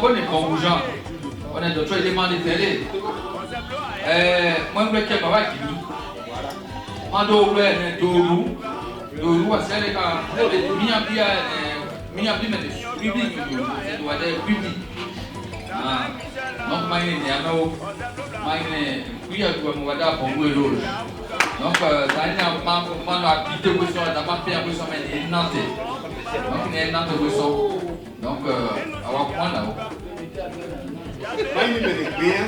connaît pas Bougeant. On est d'autres éléments de télé. Moi, je veux que papa qui dit. Mando ouais doru asere ka mi abi me bibi do ade bibi donc mai ne amao mai ne kuya do mo wada po we lo donc tanya ma no habité ko so da ma pia ko so me ne nante donc ne nante ko so donc awa kwa na o mai ne me bien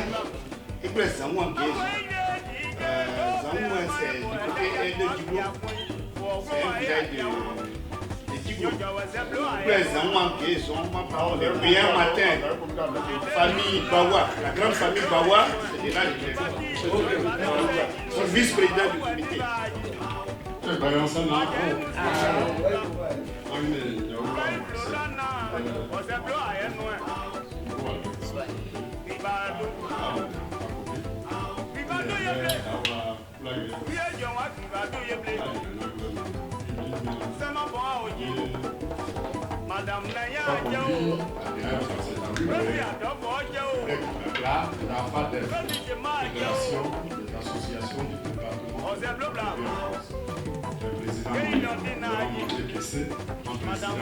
e presa mo ambiente c'est du côté de Djibo. C'est un village de Djibo. Les enfants le bien matin, famille Bawa, la grande famille Bawa, c'est de là que je suis vice-président du comité. Madame Naya, là, on a pas de fédération, d'association du département. Le président Monté Kessé, en président.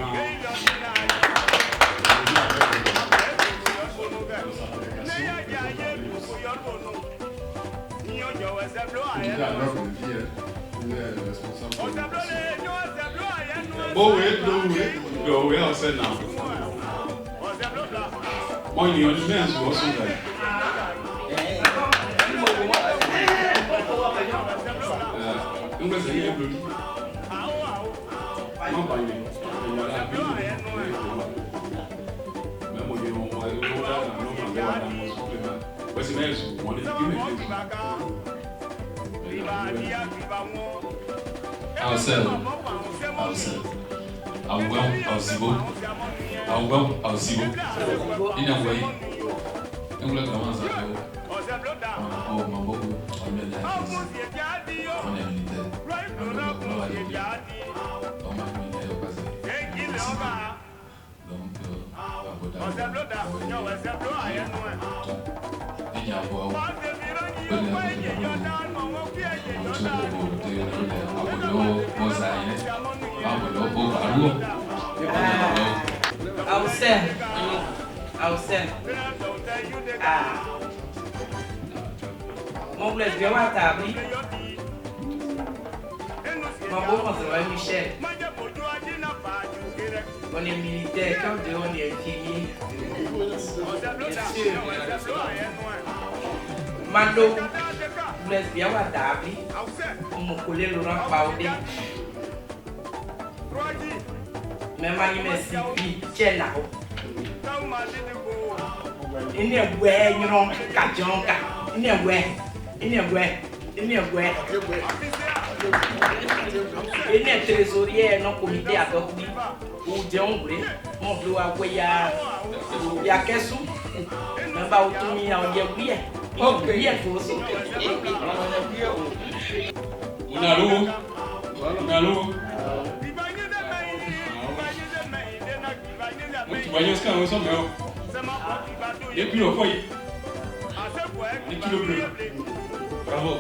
Bon, oui, on sait là. Moi, il y a une main sur le son. On va essayer de le non, pas lui. Mon blesse bien à table. Mon beau conseiller Michel. On est militaire, quand on est infirmier. Mando, blesse bien à table. Mon collègue Laurent Paudé. Même à l'immersion, tiens là. Il n'y a pas de cajonka. Il n'y a pas il n'y a pas il n'y a pas il n'y a trésorier non comité à Dokbi ou Djongbre mon bleu à Goya ya kesu même pas automi à Oyebuye ok bien faut Unalo tu voyais ce qu'on ressemble depuis le foyer les kilos bleus. Bravo.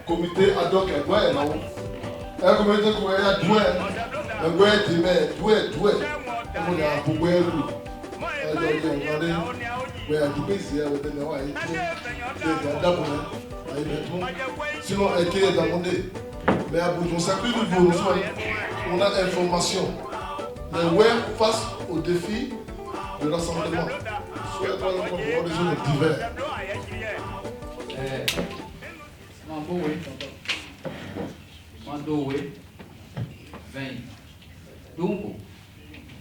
Comité ad hoc est ouais non. Un comité qui est doué. Le doué dit mais doué. On a pour doué lui. Alors on a du pays à côté de moi sinon elle est dans mon nez. Mais à bout de sacré niveau on a information. Les web face au défi de rassemblement. Soit dans le réseau divers. Mando vem Dumbo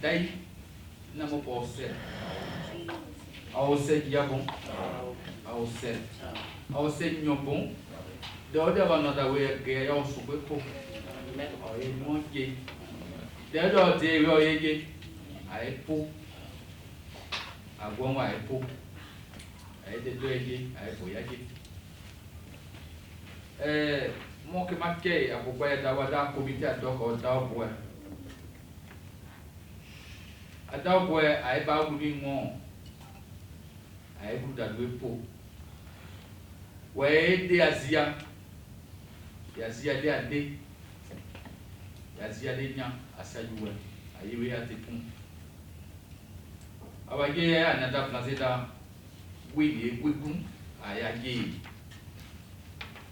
daí na mo posse ao ser diabon ao ser nyobon Dɔwɔde va nɔ ta wo ge ya wo sugbe ko. Ɔye mɔ dze. Dɛdɔ de yɔ ye dze. Aye po. Agbɔn aye po. Aye de do ye dze. Aye po ya dze. Mɔ ke ma kɛ agbɔgbɔ ya da wa da komite adɔ kɔ da wo bɔ. Ada wo bɔ aye ba wuli ŋɔ. Aye bu da do po. Wɛ de azia. Yazia de ade. Yazia de nya asaju wɛ. Aye we ate pun. Awage anada place da we de wegun ayage.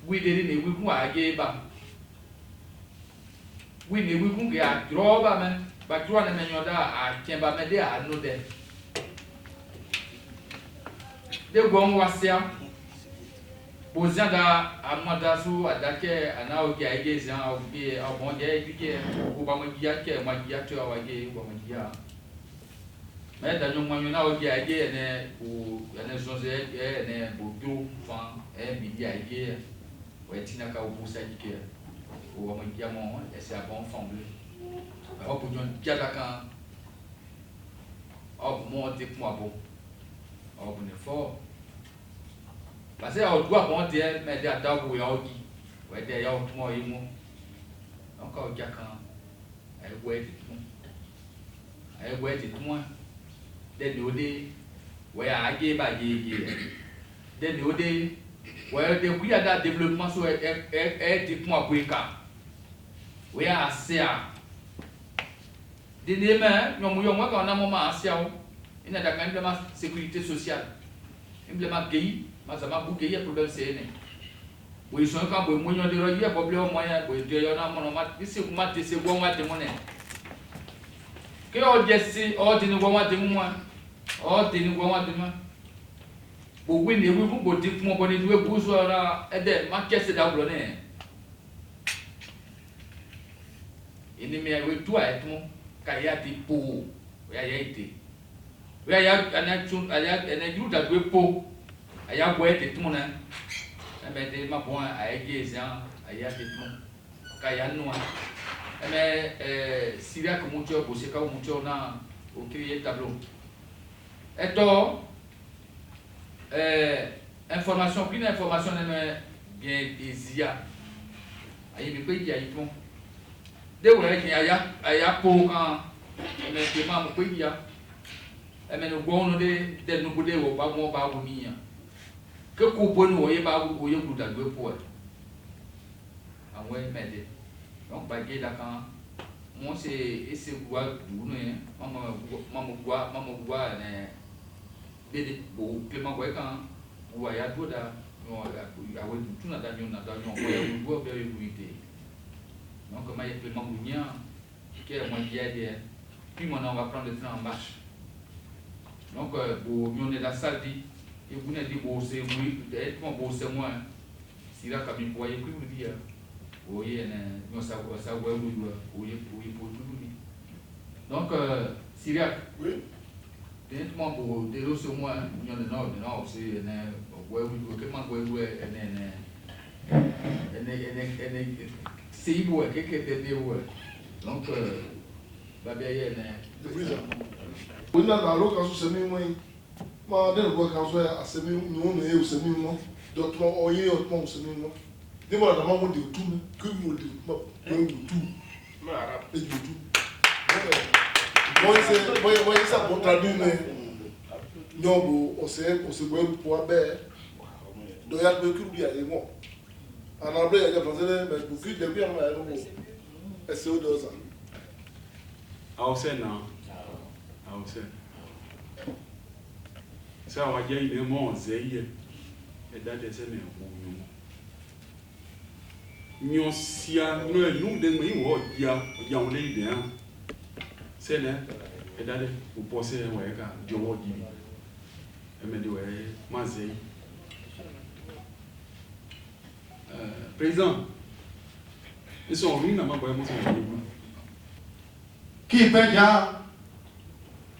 We de ne wegun ayage ba. We ne wegun ke a droba me. Ba droa ne menyo da a kemba me de anu de. De gon wasia. Bozia da amada su adake ana oge ayege zan oge obon je dike o ba mo dia ke ma dia to awage o ba mo dia. Me da nyo mo na oge ayege ne o ene sonze ne bodo fan mi dia ayege o etina ka o busa dike o ba mo dia mo ese abon fan bleu. O bu nyon dia da kan o mo te po abo. O bu ne fo. Parce que on doit prendre des mais des attaques où il y a aussi ouais des y'a autrement et moi encore il y a quand elle ouais tout moi des dodés ouais à gay bah gay des dodés ouais des couilles à développement sur dit moi pour ça ouais assez à des demain nous moi quand on a un moment assez il y a quand même la sécurité sociale il y a gay mas ama buke ya problem sene we so ka bo munyo de ro ya problem mo ya bo de yo na mo ma isi kuma te se gwo wa de mo ne ke o jesi o de ni gwo wa de mo o de ni gwo wa de mo bo we ne we bo de mo bo ni we bu so ra e de ma kese da blo ne ini me we tu a etu ka ya ti po ya ite we ya ana chu aya ene ju da we po aya boye te tout na mais de ma bon aya gezan aya te tout ka ya no mais siria ko mucho bo se ka mucho na o créer tableau eto information plus d'information na bien désir ayi mi pe ya ipon de wo ke aya po kan mais te ma mo pe ya mais no go no de no bude wo ba mo ba wo ni ya que coupe nous voyez pas vous voyez vous d'agir pour ah ouais mais donc baguer là quand moi c'est quoi vous ne maman quoi ne bébé bon Clément quoi quand vous voyez tout là non ah ouais tout na da nyon vous voyez bien vérité donc comment il Clément Gougnan qui est moi qui aide puis maintenant on va prendre le train en marche donc pour on est la salle dit et vous n'avez pas bossé, vous bossé moi. Si là, comme il voyait que vous dire, vous voyez, nous savons ça, vous voyez pour tout le monde. Donc, Syria, oui. Directement pour dérouler sur moi, il y a le nord, c'est donc, oui, dans l'occasion, c'est mieux. Ma de ko kan so ya asemi no no e usemi mo dot mo oyin ot mo usemi mo de mo da mo de tu que mo de mo tu ma arab e du tu moi ça pour traduire mais non bo on se bo pour be do ya be ku bi aye mo ana be ya français mais pour que de bien ma no e se o do ça au sena ça va dire il est mon zeye et dans des années nyon sia no nu de mi wo dia on le ide hein c'est là et dans pour penser ouais ka dio wo di e me de ouais ma zeye président ils sont venus na ma boy mo so qui peut dire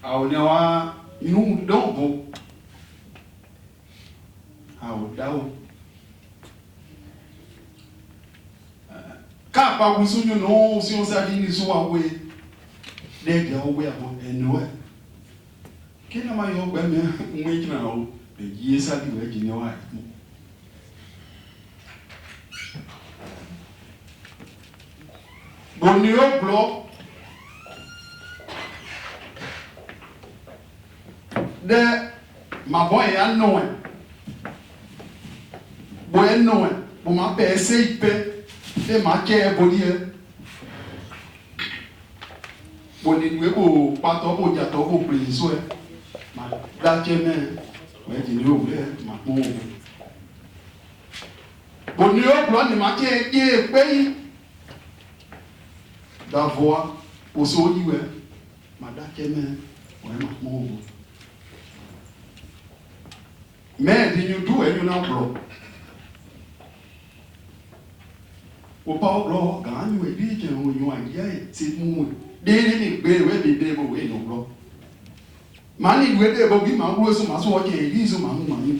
a on a nous donc ao dao ká pa wusu nyu no si on sa di ni so awe de de awe abo eno e kina ma yo gba me nwe kina o de yi sa di we jini wa boni o blo de ma boy ya no e bo e no e bo ma pe se ipe e ma ke boni e boni we ko pato bo ja to ko pe so e ma da ke me we jini o le ma mo boni o blo ni ma ke pe da voix au soliwe madakeme wema mo mais di ñu du e ñu na blo o pa blo ga ñu e di je o ñu aja e ti mu de ni gbe we de bo we no blo mani we de bo bi ma wo so ma so o je ri so ma mu ma ni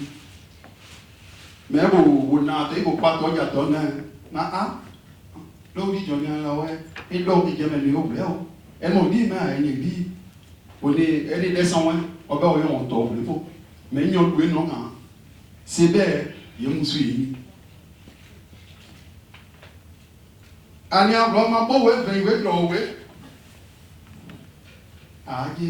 me bo wo na te bo pa to ja to na a lórí ìjọ ní ara wẹ́ nílò ìjẹmẹ̀ ní òbúrẹ́ ọ̀ ẹnu òdí mẹ́ ẹni bí òní ẹni lẹ́sàn wẹ́ ọbẹ̀ òye wọn tọ̀ òbúrẹ́ fò mẹ́yìn ọdún ẹnu ọ̀kàn ṣe bẹ́ẹ̀ yẹ mú sí yìí. àní àbúrò máa bọ́ wẹ́ fẹ́ ìwé lọ wẹ́ ààyè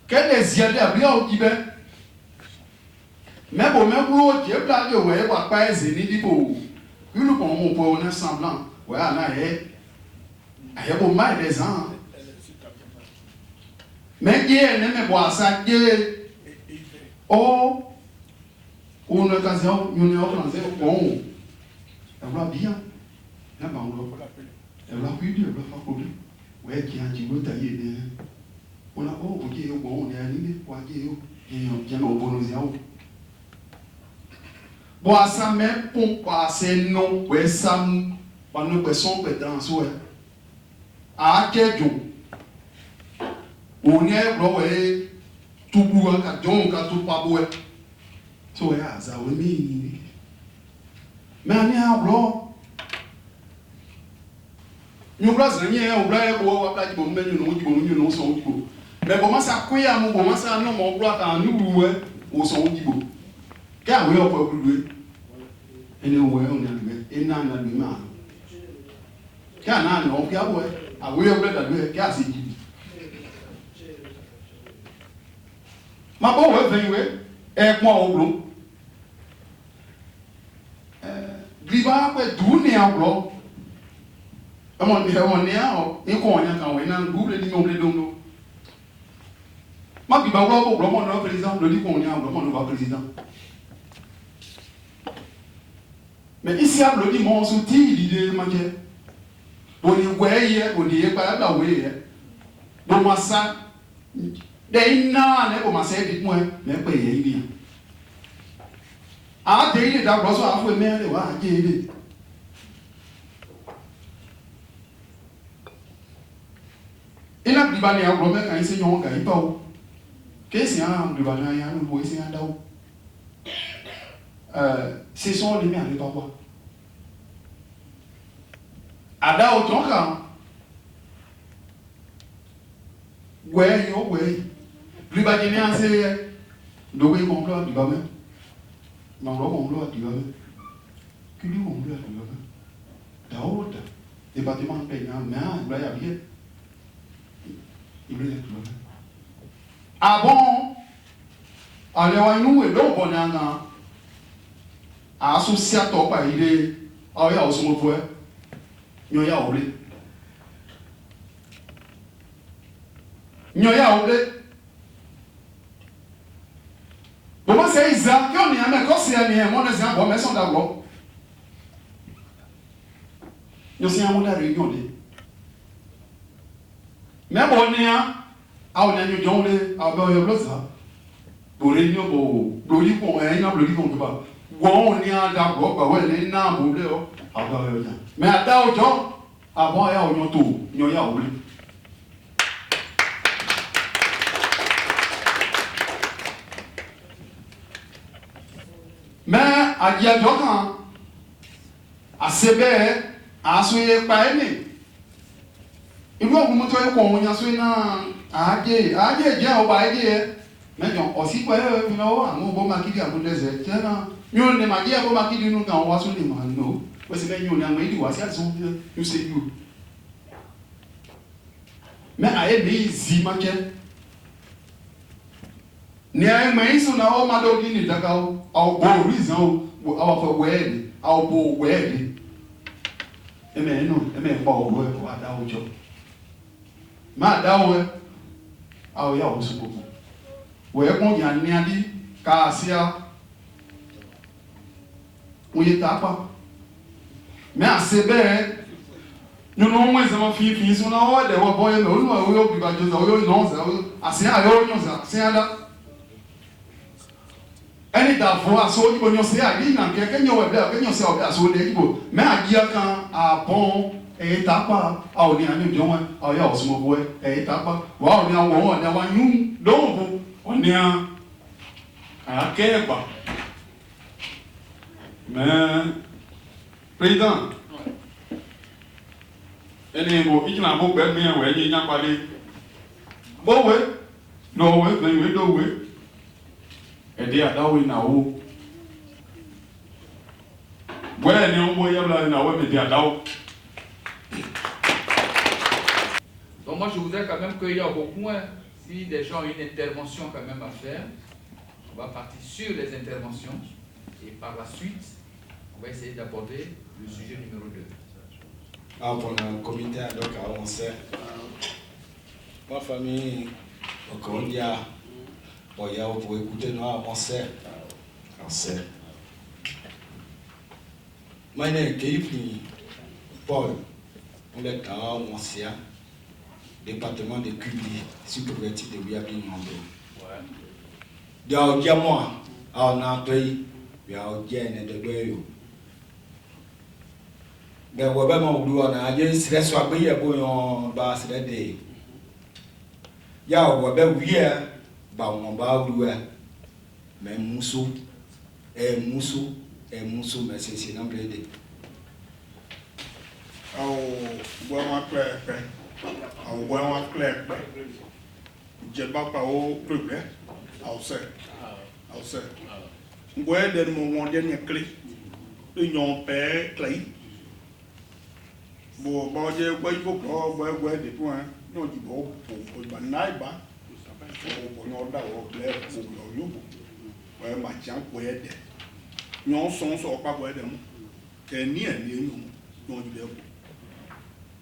kẹ́lẹ̀ ziadé àbí àwọn ibẹ̀ mẹ́bò mẹ́kúrò jẹ́ pàdé wẹ́ wà pa ẹ̀sẹ̀ ní dìbò yúlù pọ̀ mọ̀ pọ̀ ní semblant wẹ́ àná ẹ̀ àyẹ̀bò má ẹ̀dẹ̀ zan mẹ́jẹ́ ẹ̀ nẹ́mẹ̀bọ̀ àṣà jẹ́ ọ́ òun ẹ̀ka sẹ́ yóni ọkùnrin sẹ́ ọ̀hún ẹ̀rọ àbíyá ẹ̀bà ń lọ ẹ̀rọ àkúídì ẹ̀rọ àfàkọ́dì wẹ́ kí a jì lóta yé ní ẹ̀ wọ́n náà ó òkè ẹ̀gbọ̀n òun ní ẹ̀ nílé wà jẹ́ èèyàn jẹ́ náà ọ̀bọ̀n ní àwọn bon asa me pon passer non we sam ba no person pe dans so a kejo oni e bro we tubu ka jon ka tu pa bo so ya za we mi me ani a bro ñu bro za nye o bro e bo wa ka jibo me ñu no so jibo me bo ma sa kuya mu bo ma sa no mo bro ka nu we o so jibo ka we ọ̀pọ̀ gbùgbé ẹni òwò ẹ̀ ọ̀nà àgbẹ̀ iná àgbẹ̀ máa kí àná àná ọ̀pẹ́ àwọ̀ ẹ̀ àwòrán ọ̀pẹ́ dàgbé ẹ̀ kí àṣẹ jìbì máa bọ́ wẹ́ fẹ́yìn wẹ́ ẹ̀pọ̀n ọ̀gbọ̀n gbìbá pẹ̀ dùn ní àwòrán ẹ̀wọ̀n ní àwọ̀ ikọ̀ ọ̀nyà kan wẹ̀ náà gbúgbé ní ọ̀gbẹ́ dóńdó má gbìbá wọ́n bọ̀ gbọ́mọ̀ náà président lórí kọ̀ ọ̀nyà gbọ́mọ̀ náà président. Mais ici à l'autre mon soutien l'idée manquait. Bon il voyait, bon il est pas là ouais. Bon moi ça des na ne bon moi ça dit moi mais pas y bien. Ah des il d'abord so afou mais le wa jé. Ina bibani ya problème quand il se yon ga ipa o. Qu'est-ce un bibani ya no bo ese anda o. C'est son lumière de papa. Ada autant quand ouais yo ouais plus bas gagner assez dowe mon blanc du gamin mon blanc du gamin qui dit mon blanc du gamin d'aout des bâtiments payants mais là il y a bien il est là ah bon allez wa nous et donc on a associé à toi par il ah ya aussi mon frère nyoya ole bon c'est Isaac qui on est mais quand c'est un mon c'est un bon mais son d'abord nous c'est un monde à réunion de mais bon on est à on a ñu jongle à ba yo bloza bo réunion bo blori ko en na blori ko ba wo on est à d'abord ba ouais na bo le o à ba yo ja mais à ojo avant ya onyo to nyoya ole mais a dia dokan a sebe a soye pa eni ilu ogun to e ko won yan so na aje je o ba ide mais jon o si po e no àwọn bo makidi agun deze tena nyo ne ma je bo makidi nu kan wa so le ma no o se be nyo na ma idi wa si aso you say you mais a e be zi ma ke ni a ma iso na o ma do ni daga o bo reason o our for word our bo word eme no eme pa o wo ko ada o jo ma da o a o ya o so ko wo e kon ya ni adi ka asia o ye tapa me a se be no no mo zama fi so na o de wo boy me o no o yo bi ba jo o yo no za o asia yo nyo za asia da ẹni dàfọ aṣọ òyìnbó ni ọsẹ àyè ìnà kẹkẹ nyọ wẹbẹ àkẹnyọ ọsẹ ọbẹ aṣọ òde ìbò mẹ àjíyá kan àbọn ẹyẹ tápà àwọn ní àní ìjọ wọn àwọn yà ọsùn ọbọ ẹyẹ tápà wà ọ ní àwọn wọn ní àwọn yún lóhùn bó wọn ní àkẹ ẹgbà mẹ président ẹni ìbò ìjìnlá bó gbẹ mí ẹwẹ ẹyẹ nyàpàdé bọwẹ lọwẹ lẹyìn lọwẹ. Ede adawe na wo bwe ni ombo yabla na wo me dia dawo. Donc moi je voudrais quand même qu'il y ait beaucoup moins, si des gens ont une intervention quand même à faire, on va partir sur les interventions et par la suite on va essayer d'aborder le sujet numéro 2. Ah, pour le comité donc on sait ma famille encore il y a pour écouter nous on sait my name is Paul on est dans mon sia département de Kubli sous-préfecture de Biabi Ngombe dia moi on a toi ya ojene de doyo de wo ba ma wudu na je stress wa gbe ye boyon ba sre de ya wo ba wiye ba won ba wuwa me muso me se na blede au boa ma pepe au boa ma klepe je ba pa o pepe au se ngwe de mo won de ne kle nyon pe klei bo ba je gbe bo ko gbe de point no di bo ba nai ba o no da o kle o no yubo we ma chan ko ye de nyon son so pa ko de mo ke ni e ni nu no di de bo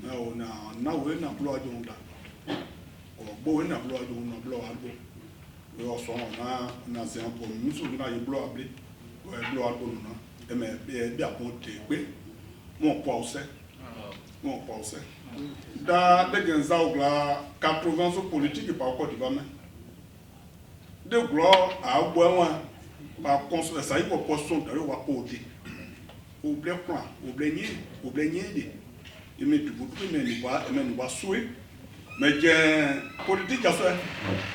na o na we na blo ajo da o bo we na blo ajo na blo albo we o so na se an po mi so na ye blo able we blo albo na e me bi apon te pe mo po ose da de genza ogla 80 so politique par Côte d'Ivoire de gloire à bois par construire ça il faut poisson d'aller voir côté au blé plan au blé nié et mais tu peux mais nous va souhait mais politique à ça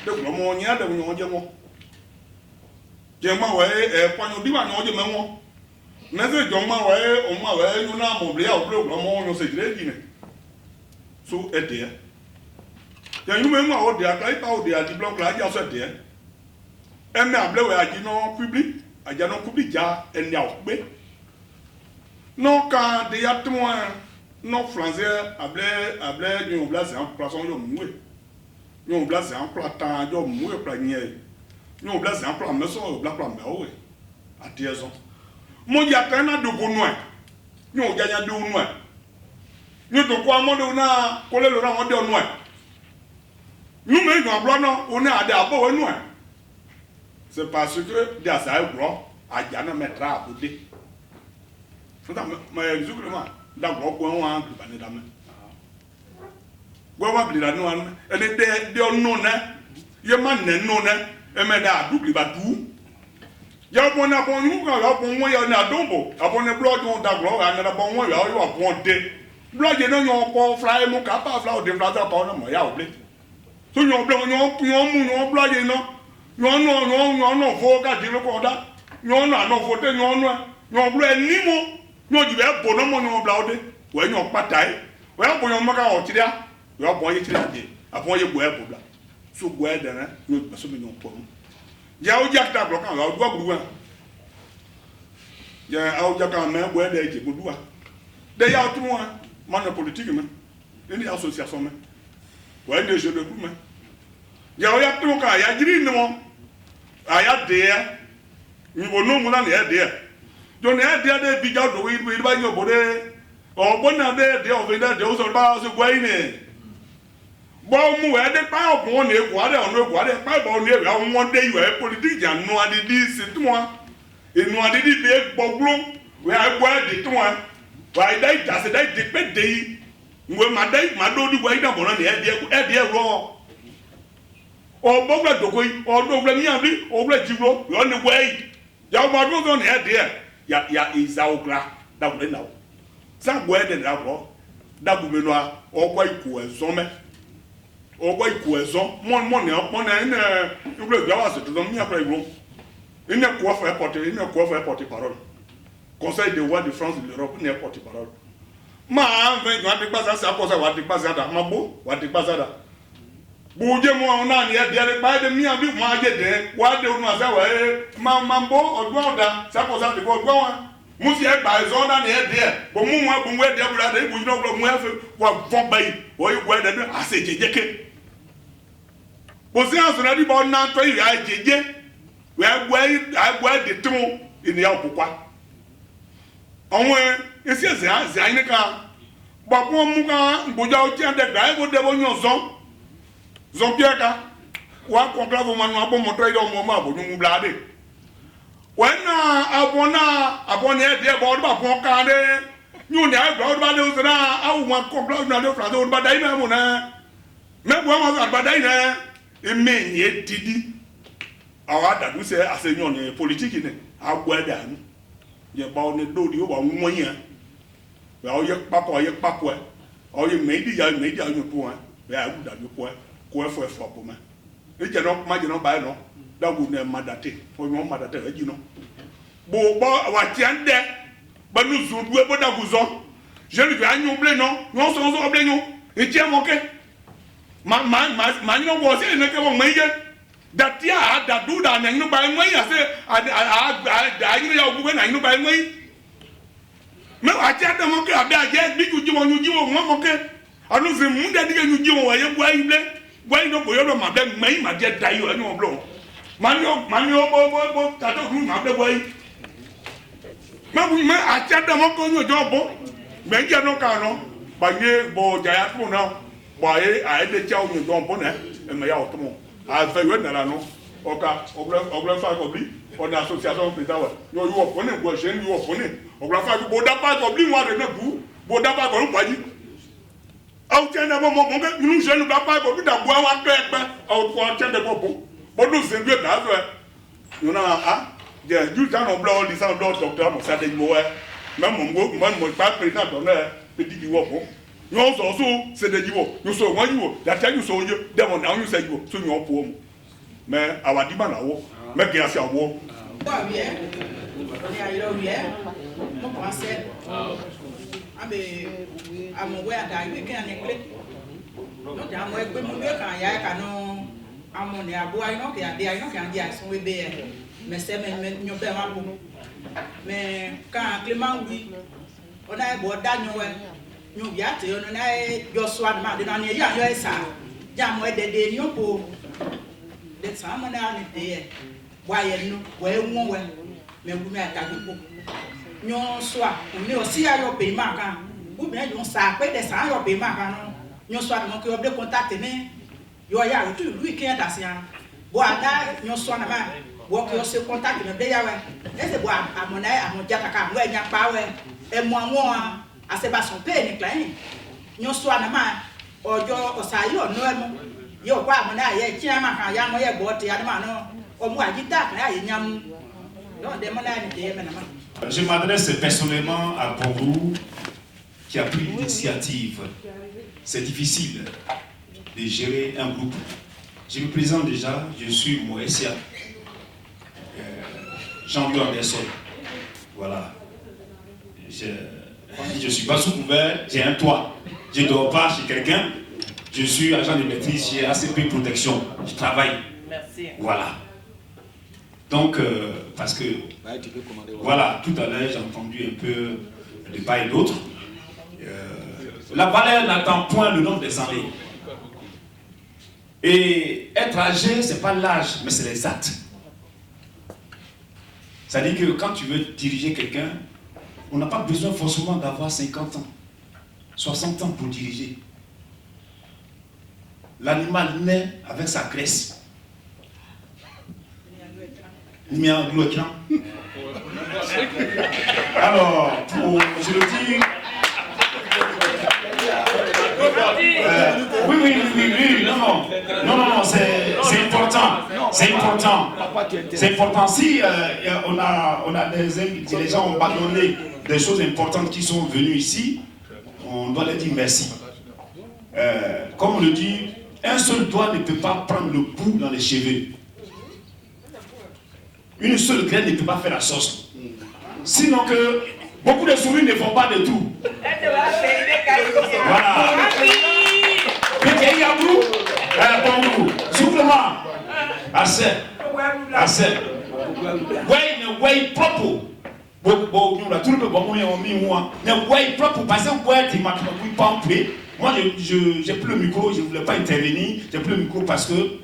de gloire mon nia de mon dieu moi je m'en ouais pas nous dit ma non je m'en mais c'est donc ma ouais on m'a ouais nous na mon blé au blé mon on se dirait dit so ede ya ñu même o de aka ipa o de adi block la ja so de e me able we aji no public aja no public ja eni a pe no ka de ya tmo no français able ñu blase en place on yo muwe ñu blase en place tan yo muwe pra nye ñu blase en place me so black plan me o we atiezo mo ya kan na dogo no e ñu ja nya do no e ni to kwa modo na kole lo na won de onu e nu me gan blo na o na ade abo we nu e c'est parce que dia sa bro aja na metra abode fota ma exucre ma da bro ko won an gba ni da me gwa wa bli da nu an ene de onu na ye ma ne nu na e me da dubli ba du ya bon na bon nu ga ya bon won ya na dombo abon blo don da bro ga na bon won ya yo bon de bloje no yon ko fly mo ka pa fly o de fly ta pa no mo ya oble so yon ble yon mu yon bloje no yon no fo ga di lo ko da non non voter non non bleu ni mo non du ver bon mo non blaude ouais non patai ouais bon non maka o tiria ouais bon ye tiria de apon ye boe bobla so boe de na no so me non po ya o jakta bloka o do gbuwa ya o jakta me boe de je gbuwa de ya o tumo man politique me ni association me ouais de jeu de coup me ya o ya tumo ka ya jiri ni mo aya de ni bo no mu na ya de don ya de bi ja do wi ba yo bo de o bo na de o ve de o so ba so gwa ni bo mu e de pa o bo na egwu ade onu egwu ade pa bo na e won de yo e politique ja no ade di se tu mo enu ade di be gbogbo we agwa de tu mo wa ida ja se dai de pe de yi ngwe ma dai ma do di gwa ida bo na e de ro o bo gba dogo yi o do gba mi abi o gba jiwo yo ni we ya ma do zo na e de ya izaogra da bu na sa gwa de da bro da bu me no a o gwa iku ezon me o gwa iku ezon mon na ina ngwe gba wa se do mi akra iwo ina ko fa airport parole conseil de roi de France de l'Europe ina airport parole ma en va de pas ça ko sa wa de pas ça da ma bo wa de pas ça da buje mo ona ni e de pa de mi abi mo aje de wa de onu asa wa mambo odun oda sa ko sa de ko gbon wa mu si e gba zo na ni e de bo mu mo bu we de bura de bu no bro mu e fe wa von bayi o yi gwa de no ase jejeke bo si aso na di bo na to yi a jeje we agwa de tumu ini ya okukwa onwe esi eze ani ka gbapon mu ka boja o ti ande gba e bo de bo yan zon piaka wa conclave manu abo moto ide omo ma bo nu blade wena abona e de bo ba pon ka de nyu ne agba o ba de o sera awu ma conclave na de france o ba dai na mo na me bo ma ba dai na e me ye didi awa da du se asenyo ne politique ne agwa da nu ye ba o ne do di o ba won yan we o ye papo o ye meidi ya nyu po an we a da du po ko efo po ma e je no ma je no ba no da gu ne madate o no madate e ji no bo wa ti ande ba nu zu du e bo da gu zo je lui anyu ble no so ble nyu e ti mo ke ma no bo se ne ke mo me ye datia da du da na nu ba nwe ya se a yin ya ogu na nu ba nwe me wa ti ade mo ke abi aje bi ju ji mo mo ke anu se mu de dige ju ji mo wa ye bua yin ble bua yin no bo yo do ma be nwe ma je da yo anu oblo ma ni o bo ta to ru ma be bua yin me a ti ade mo ko nyu jo bo me je no ka no ba ye bo ja ya tu na ba ye a de cha o nyu jo bo na e me ya o to mo a fait ouais na no oka ogla fa ko bi on association président yo yo ko ne go je ni yo ko ne ogla fa ko boda pa ko bi wa de na bu boda pa ko npa ji au tena mo ke nu je nu pa ko bi da bu wa pe au ko tena bo do se bi da so yo na a je ju ta no blo di sa blo docteur mo sa de mo we même mo pa président do na pe di wo bo you so say the jiwo you so one you that tell you so you dem now you say you so you po mu me awadiba na wo me ke asia wo wa bien ni ayiro bien mo pensais abe amwe ada iwe kan ni kle no ja mo egbe mo be kan ya ka no amo ni abo ayi no ke ade ayi no kan di asun we be me se me nyo be ma bo me kan Clement wi ona e bo da nyo we nyu ya te ono na yo swa ma de na ne ya yo esa ja mo de ni opo de sama na ni de wa ye no wa enwo we me gu me ata ko nyo swa ni o si ayo pe ma kan u me yo sa pe de sa ayo pe ma kan no nyo swa mo ke obre contact ni yo ya o tu lu ike da si an bo ada nyo swa na ma bo ke o se contact me de ya we e se bo amona amoja ka mo enya pa we e mo awon a Sébastien Payne klein nyo so na ma ojo osayo no emo yo kwa mo na ye chi ama kan ya mo ye go te ya ma no o mu agita na ye nyam don de mo na ni de me na ma. Je m'adresse personnellement à Pongou qui a pris l'initiative. C'est difficile de gérer un groupe. Je me présente déjà, je suis Moesia. Jean-Louis Anderson. Voilà. Je ne suis pas sous couvert, j'ai un toit. Je ne dors pas chez quelqu'un. Je suis agent de maîtrise chez ACP Protection. Je travaille. Merci. Voilà. Donc, parce que, voilà, tout à l'heure, j'ai entendu un peu de part et d'autre. La valeur n'attend point le nombre des années. Et être âgé, ce n'est pas l'âge, mais c'est les actes. C'est-à-dire que quand tu veux diriger quelqu'un, on n'a pas besoin forcément d'avoir 50 ans, 60 ans pour diriger. L'animal naît avec sa graisse. Il met un gros écran. Alors, je le dis. Oui, non, c'est important. C'est important. Si on a les gens ont pardonné des choses importantes qui sont venues ici, on doit leur dire merci. Comme on le dit, un seul doigt ne peut pas prendre le pouls dans les cheveux. Une seule graine ne peut pas faire la sauce. Sinon que beaucoup de souris ne font pas de tout. Voilà. Petit Yabou, bon goût. Supplément. Assez. Ouais, propre. Bon, nous, tout le monde, ouais, propre. Parce que ouais, tu m'as pas en paix. Moi, j'ai plus le micro, je ne voulais pas intervenir. J'ai plus le micro parce que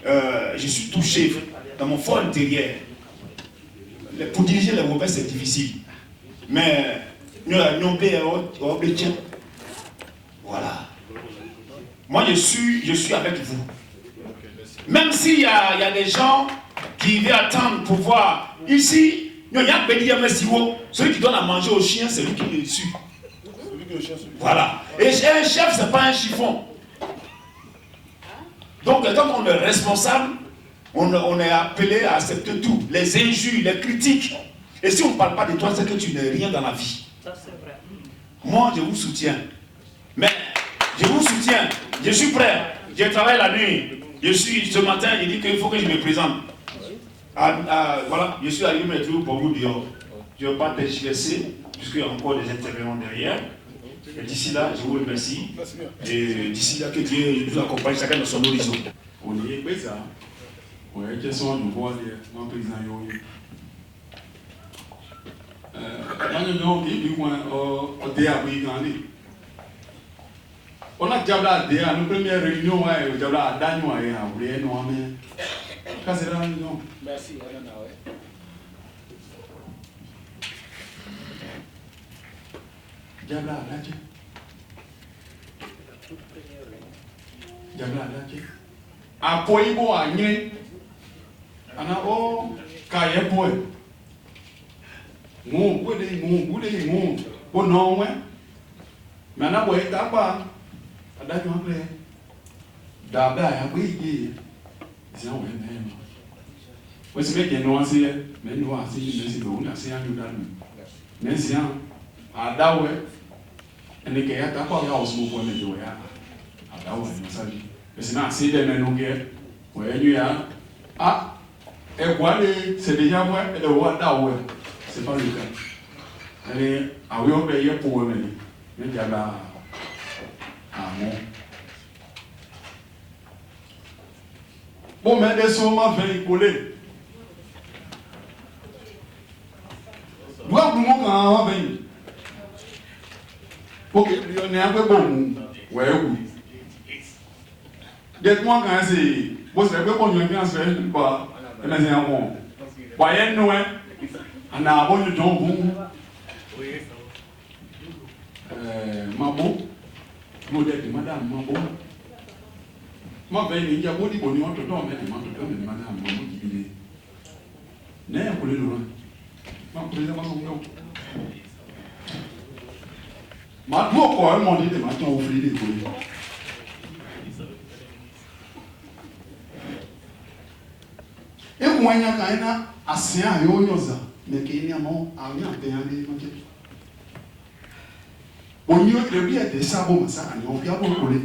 je suis touché dans mon fort intérieur. Pour diriger les Roubaix, c'est difficile. Mais nous, voilà. Moi, je suis avec vous. Même s'il y a des gens qui viennent attendre pour voir. Ici, celui qui donne à manger aux chiens, c'est lui qui est dessus. Voilà. Et un chef, ce n'est pas un chiffon. Donc, quand on est responsable, on est appelé à accepter tout. Les injures, les critiques. Et si on ne parle pas de toi, c'est que tu n'es rien dans la vie. Ça, c'est vrai. Moi, je vous soutiens. Mais, je vous soutiens. Je suis prêt. Je travaille la nuit. Ce matin, il dit qu'il faut que je me présente. Voilà, je suis arrivé maintenant pour vous dire. Je ne vais pas t'excesser, puisqu'il y a encore des intervenants derrière. Et d'ici là, je vous remercie. Et d'ici là, que Dieu nous accompagne chacun dans son horizon. On y est présent. Oui, quels sont nos voix, mon président Yoyi. On a déjà la première réunion, on a la dernière réunion. Merci. Diabla Alaké. Apoibo Agné. Ana o Kaye Boy. Mon boudé, mon non, ouais. Mana boy tapa. Adájọ́ anglais. Dada ya boy. C'est un ouais même. Ouais c'est bien non c'est mais nous assez mais c'est on a c'est un nous dans. Mais c'est un adawe. Ene ke ya tapa ya osmo pour me joya. Adawe no sabi. Mais c'est na c'est des mais nous que ouais nous ya ah et quoi c'est déjà moi et le wa dawe. C'est pas le cas. Allez, à oui, on paye pour eux, mais il y a là. Ah bon, mais des sommes veulent coller. Doit vous montrer un veille. Ok, il y a un peu bon. Ouais, oui. Dites-moi quand c'est. Vous savez que bon, il y a un peu de pas. Mais c'est un bon. Voyez, nous, hein. On a un bon temps pour Mabo, modèle de madame Mabo. Ma belle, il y a beaucoup de bonheur de temps, mais madame Mabo qui dit n'est pour le loin. Ma président, ma quoi, mon dit de matin offrir des colis. Et moi, il y a quand même assez à yoyosa. Mais qu'il y a non, à rien à payer. On y a le bien de ça, bon, ça, on vient pour coller.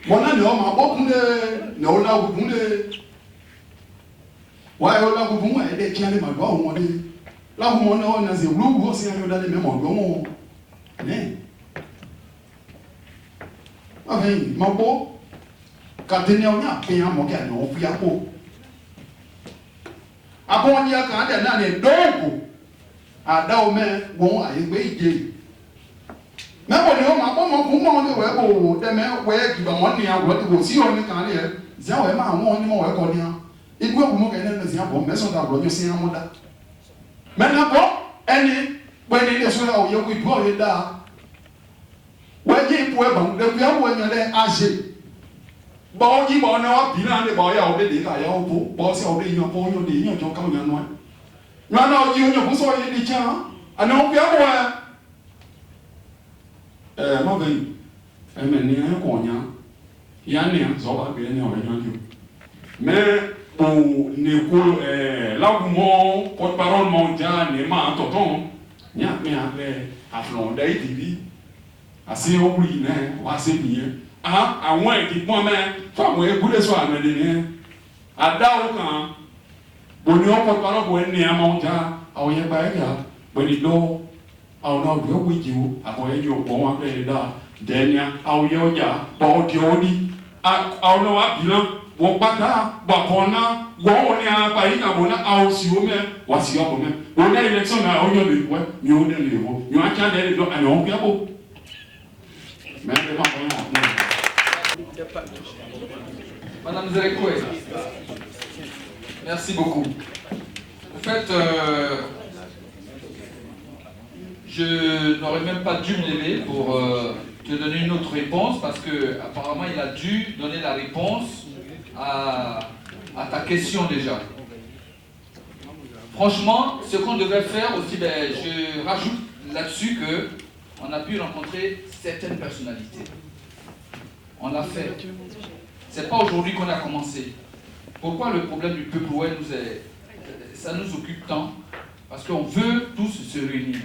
Mon ami, on m'a beaucoup de. Non, là, beaucoup de. Ouais, là, vous pouvez aider qui a les malbois au monde. Là, vous m'en avez un zéro, vous aussi, vous avez les mêmes endroits. Mais, enfin, mon beau, quand tu es en train mon gars, on fait un peu. Après, on y a quand même un donc, à Daomé, bon, à Ébéidé. Mais bon, on m'a pas mon comment on est, ouais, demain, ouais, qui va monter à droite, aussi, on est quand même, ça, ouais, ma, on est mon ouais, il faut que vous me bon, mais son d'abord, je sais un mot là. Maintenant, bon, elle est, bon, elle est sur la où il y a eu pour les là. Ouais, il est pour bon, depuis un mois, il est âgé. Bon, il va en avoir bilan de bon, il y a des dégâts, il y a un peu, bon, c'est un peu, il y a un peu, il y a un peu, comme il y a un peu. Maintenant, il y a un peu, il y a des tiens, ah non, il y a un peu. Ma veille, elle m'a dit un cognat, il y a un nez, ça va bien, il y a un peu. Mais, pour Nico, là où mon porte-parole mondial n'est pas un tonton, il y a un flondé qui vit assez au bruit, assez bien. Ah, à moins qu'il point, mais, toi, moi, vous les soirs, mais les à Daoukan, pour nous, porte-parole pour un néant mondial, à Oyabaya, when you know, I'll not go with you, à Oyayo, pour un peu là, dernier, à Oyoya, pour Dioni, à Oyabilan. Bon bata, bakona, bon on est à Paris, on a aussi au même, voici au même. On a élection à Oyo de ouais, nous on est les mots, nous on tient des gens, alors on vient beau. Mais Madame Zerekoué, merci beaucoup. En fait, je n'aurais même pas dû me lever pour te donner une autre réponse parce que apparemment il a dû donner la réponse à ta question déjà. Franchement, ce qu'on devrait faire aussi, ben, je rajoute là-dessus qu'on a pu rencontrer certaines personnalités. On l'a fait. C'est pas aujourd'hui qu'on a commencé. Pourquoi le problème du peuple ça nous occupe tant? Parce qu'on veut tous se réunir.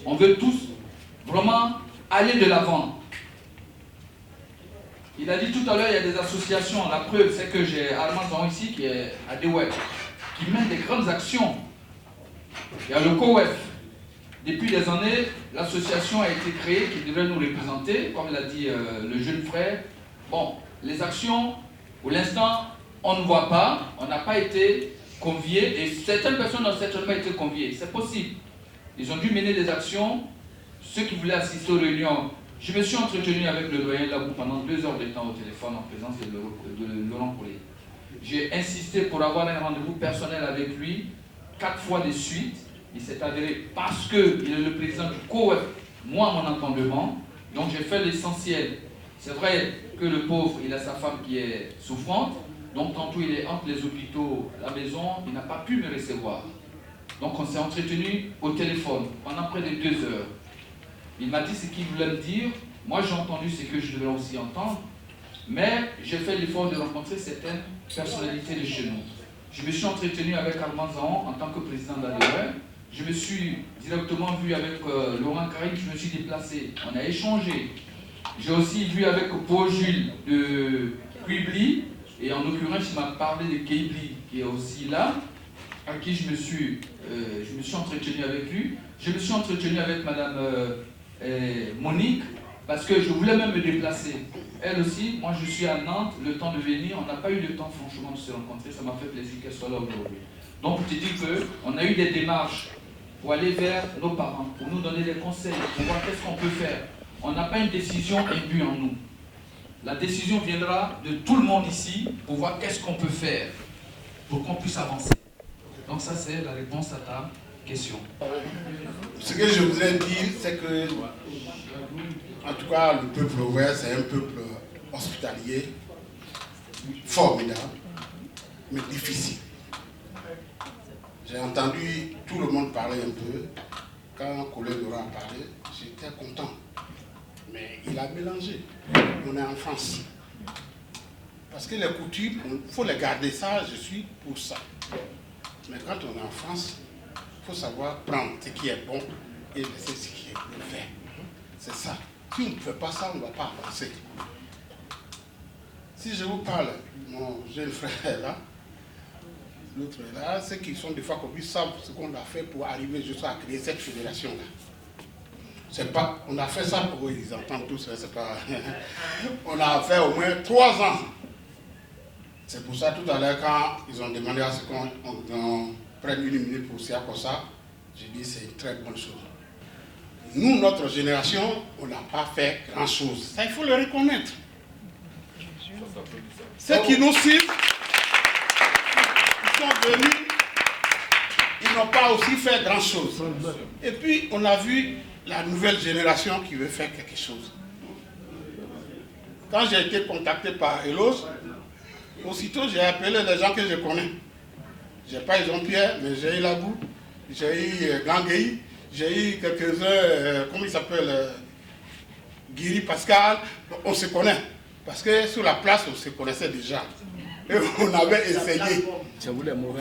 On veut tous vraiment aller de l'avant. Il a dit tout à l'heure, il y a des associations. La preuve, c'est que j'ai Armand Zon ici, qui est à Dewey, qui mène des grandes actions. Il y a le COEF. Depuis des années, l'association a été créée qui devrait nous représenter, comme l'a dit le jeune frère. Bon, les actions, pour l'instant, on ne voit pas, on n'a pas été conviés, et certaines personnes ont certainement été conviées. C'est possible. Ils ont dû mener des actions. Ceux qui voulaient assister aux réunions, je me suis entretenu avec le doyen Labou pendant 2 heures de temps au téléphone en présence de Laurent Collet. J'ai insisté pour avoir un rendez-vous personnel avec lui 4 fois de suite. Il s'est avéré parce qu'il est le président du COEF, moi mon entendement, donc j'ai fait l'essentiel. C'est vrai que le pauvre, il a sa femme qui est souffrante, donc tantôt il est entre les hôpitaux, la maison, il n'a pas pu me recevoir. Donc on s'est entretenu au téléphone pendant près de 2 heures. Il m'a dit ce qu'il voulait me dire, moi j'ai entendu ce que je devais aussi entendre, mais j'ai fait l'effort de rencontrer certaines personnalités de chez nous. Je me suis entretenu avec Armand Zahon en tant que président de l'ADOR. Je me suis directement vu avec Laurent Karim, je me suis déplacé, on a échangé. J'ai aussi vu avec Paul Jules de Quibli, et en l'occurrence il m'a parlé de Keibli qui est aussi là, à qui je me suis entretenu avec lui. Je me suis entretenu avec Madame Monique, parce que je voulais même me déplacer. Elle aussi, moi je suis à Nantes, le temps de venir, on n'a pas eu le temps franchement de se rencontrer, ça m'a fait plaisir qu'elle soit là aujourd'hui. Donc je te dis qu'on a eu des démarches pour aller vers nos parents, pour nous donner des conseils, pour voir qu'est-ce qu'on peut faire. On n'a pas une décision imbue en nous. La décision viendra de tout le monde ici pour voir qu'est-ce qu'on peut faire pour qu'on puisse avancer. Donc ça c'est la réponse à ta question. Ce que je voudrais dire, c'est que, en tout cas, le peuple ouvert, c'est un peuple hospitalier, formidable, mais difficile. J'ai entendu tout le monde parler un peu. Quand un collègue Laurent a parlé, j'étais content. Mais il a mélangé. On est en France. Parce que les coutumes, il faut les garder, ça, je suis pour ça. Mais quand on est en France, il faut savoir prendre ce qui est bon et laisser ce qui est mauvais. C'est ça. Si on ne fait pas ça, on ne va pas avancer. Si je vous parle, mon jeune frère est là, l'autre là, ceux qui sont des fois comme savent ce qu'on a fait pour arriver jusqu'à créer cette fédération-là. C'est pas, on a fait ça pour eux, ils entendent tous, c'est pas. On a fait au moins 3 ans. C'est pour ça tout à l'heure quand ils ont demandé à ce qu'on prenne 1 minute pour ça, comme ça, j'ai dit c'est une très bonne chose. Nous, notre génération, on n'a pas fait grand-chose. Ça, il faut le reconnaître. Ceux qui nous suivent, ils sont venus, ils n'ont pas aussi fait grand-chose. Et puis, on a vu la nouvelle génération qui veut faire quelque chose. Quand j'ai été contacté par Elos, aussitôt j'ai appelé les gens que je connais. Je n'ai pas eu Jean-Pierre, mais j'ai eu Labou, j'ai eu Ganguei, j'ai eu quelques-uns, comment il s'appelle, Guiri Pascal, on se connaît. Parce que sur la place, on se connaissait déjà. Et on avait essayé.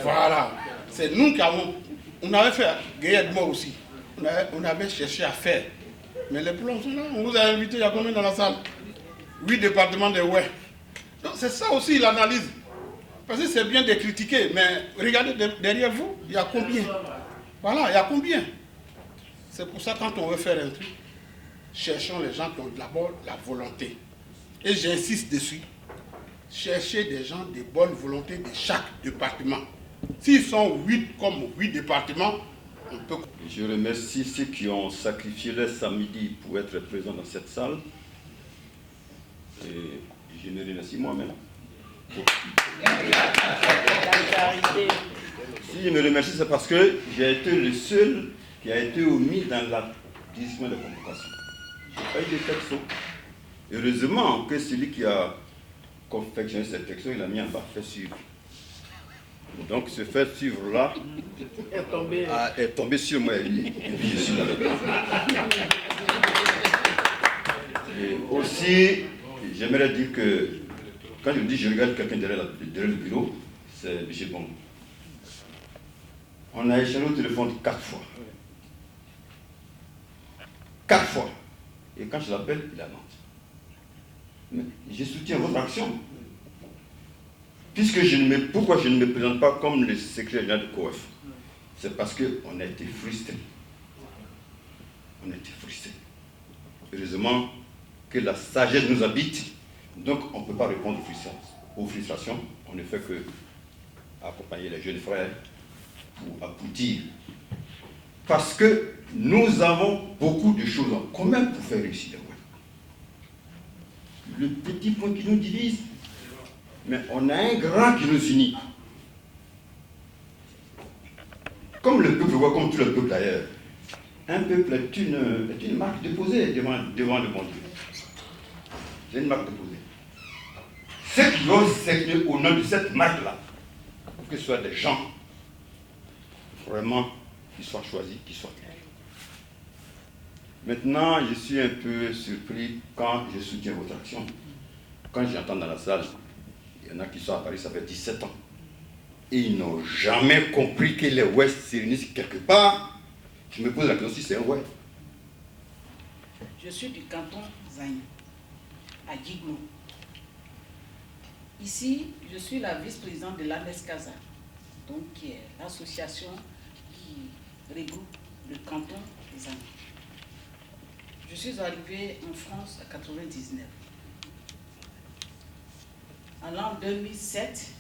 Voilà. C'est nous qui avons... On avait fait, Guéret moi aussi, on avait cherché à faire. Mais les plans sont là. On vous a invité, il y a combien dans la salle? 8 départements de ouais. Donc c'est ça aussi l'analyse. Parce que c'est bien de critiquer, mais regardez derrière vous, il y a combien? Voilà, il y a combien? C'est pour ça quand on veut faire un truc, cherchons les gens qui ont d'abord la volonté. Et j'insiste dessus. Cherchez des gens de bonne volonté de chaque département. S'ils sont 8 comme 8 départements, on peut... Je remercie ceux qui ont sacrifié leur samedi pour être présents dans cette salle. Et je me remercie moi-même. Si je me remercie, c'est parce que j'ai été le seul qui a été omis dans la décision de convocation. Je n'ai pas eu de texto. Heureusement que celui qui a confectionné cette texto, il a mis en bas, fait suivre. Donc ce fait suivre-là est tombé sur moi et puis je suis avec moi. Et aussi, j'aimerais dire que quand je dis je regarde quelqu'un derrière le bureau, c'est M. Bon. On a échangé au téléphone 4 fois. 4 fois. Et quand je l'appelle, il a menti. Mais je soutiens votre action. Puisque pourquoi je ne me présente pas comme le secrétaire général de COEF? C'est parce qu'on a été frustrés. On a été frustrés. Heureusement que la sagesse nous habite, donc on ne peut pas répondre aux frustrations. On ne fait que accompagner les jeunes frères pour aboutir. Parce que nous avons beaucoup de choses en commun pour faire réussir les voix. Le petit point qui nous divise, mais on a un grand qui nous unit. Comme le peuple voit, comme tout le peuple d'ailleurs. Un peuple est une marque déposée devant le bon Dieu. C'est une marque déposée. Ceux qui osent s'exprimer au nom de cette marque-là, que ce soit des gens, vraiment, qui soient choisis, qui soient clairs. Maintenant, je suis un peu surpris quand je soutiens votre action. Quand j'entends dans la salle, il y en a qui sont à Paris, ça fait 17 ans. Et ils n'ont jamais compris que les Ouest se réunissent quelque part. Je me pose la question si c'est un Ouest. Je suis du canton Zaï, à Guiglo. Ici, je suis la vice-présidente de l'ANESCASA, donc qui est l'association qui regroupe le canton Zaï. Je suis arrivée en France en 1999. En l'an 2007,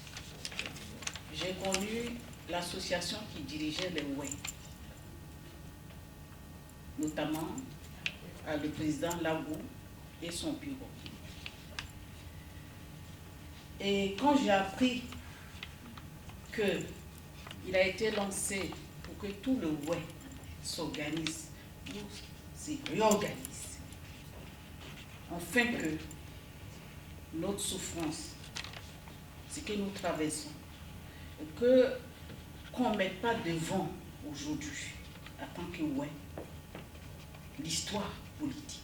j'ai connu l'association qui dirigeait les WEI, notamment le président Labou et son bureau. Et quand j'ai appris qu'il a été lancé pour que tout le WEI s'organise, se réorganise, afin que notre souffrance, ce que nous traversons, qu'on ne mette pas devant aujourd'hui, en tant que ouais, l'histoire politique.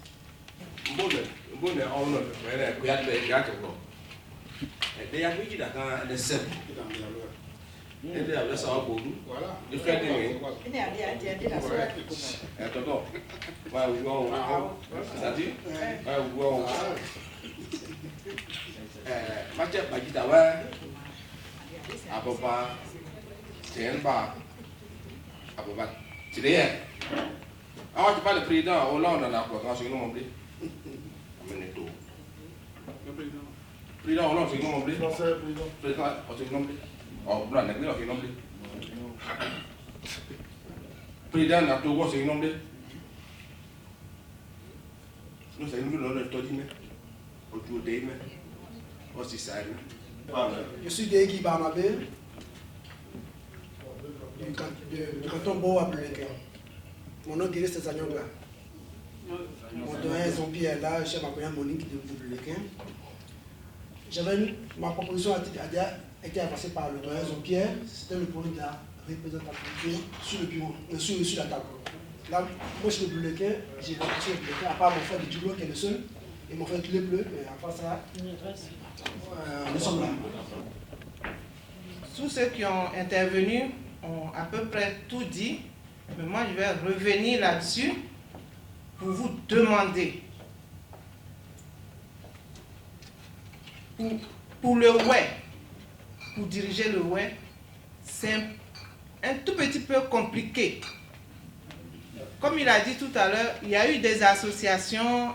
c'est un bar. C'est rien. Alors, tu parles le président Hollande en applaudant, c'est non oublié. Président Hollande, c'est non oublié. Président, c'est non oublié. Oh, blanc, c'est non oublié. Président Natogo, c'est non oublié. Nous, c'est nous, nous, Je suis Guégui Barnabé, du canton Boa-Bléquin. Mon nom est Guéré Zanyonga. Mon doyen est Jean-Pierre là, chef accompagnant Monique de Bléquin. Ma proposition a été avancée par le doyen Jean-Pierre. C'était le point de la représentativité sur le bureau, sur la table. Là, moi je suis de Bléquin, j'ai rencontré le Bléquin, à part mon frère de Dulo qui est le seul, et mon frère qui est bleu, mais à part ça, nous sommes là. Tous ceux qui ont intervenu ont à peu près tout dit, mais moi je vais revenir là-dessus pour vous demander, pour le WER, pour diriger le WER, c'est un tout petit peu compliqué. Comme il a dit tout à l'heure, il y a eu des associations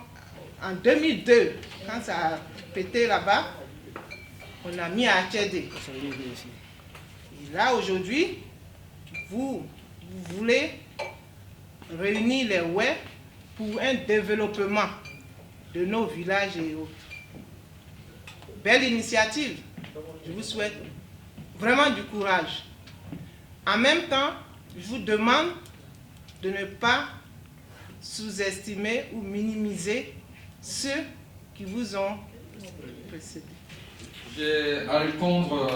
en 2002, quand ça a pété là-bas, on a mis à Tchédé. Et là, aujourd'hui, vous voulez réunir les WER pour un développement de nos villages et autres. Belle initiative. Je vous souhaite vraiment du courage. En même temps, je vous demande de ne pas sous-estimer ou minimiser ceux qui vous ont précédé. J'ai à répondre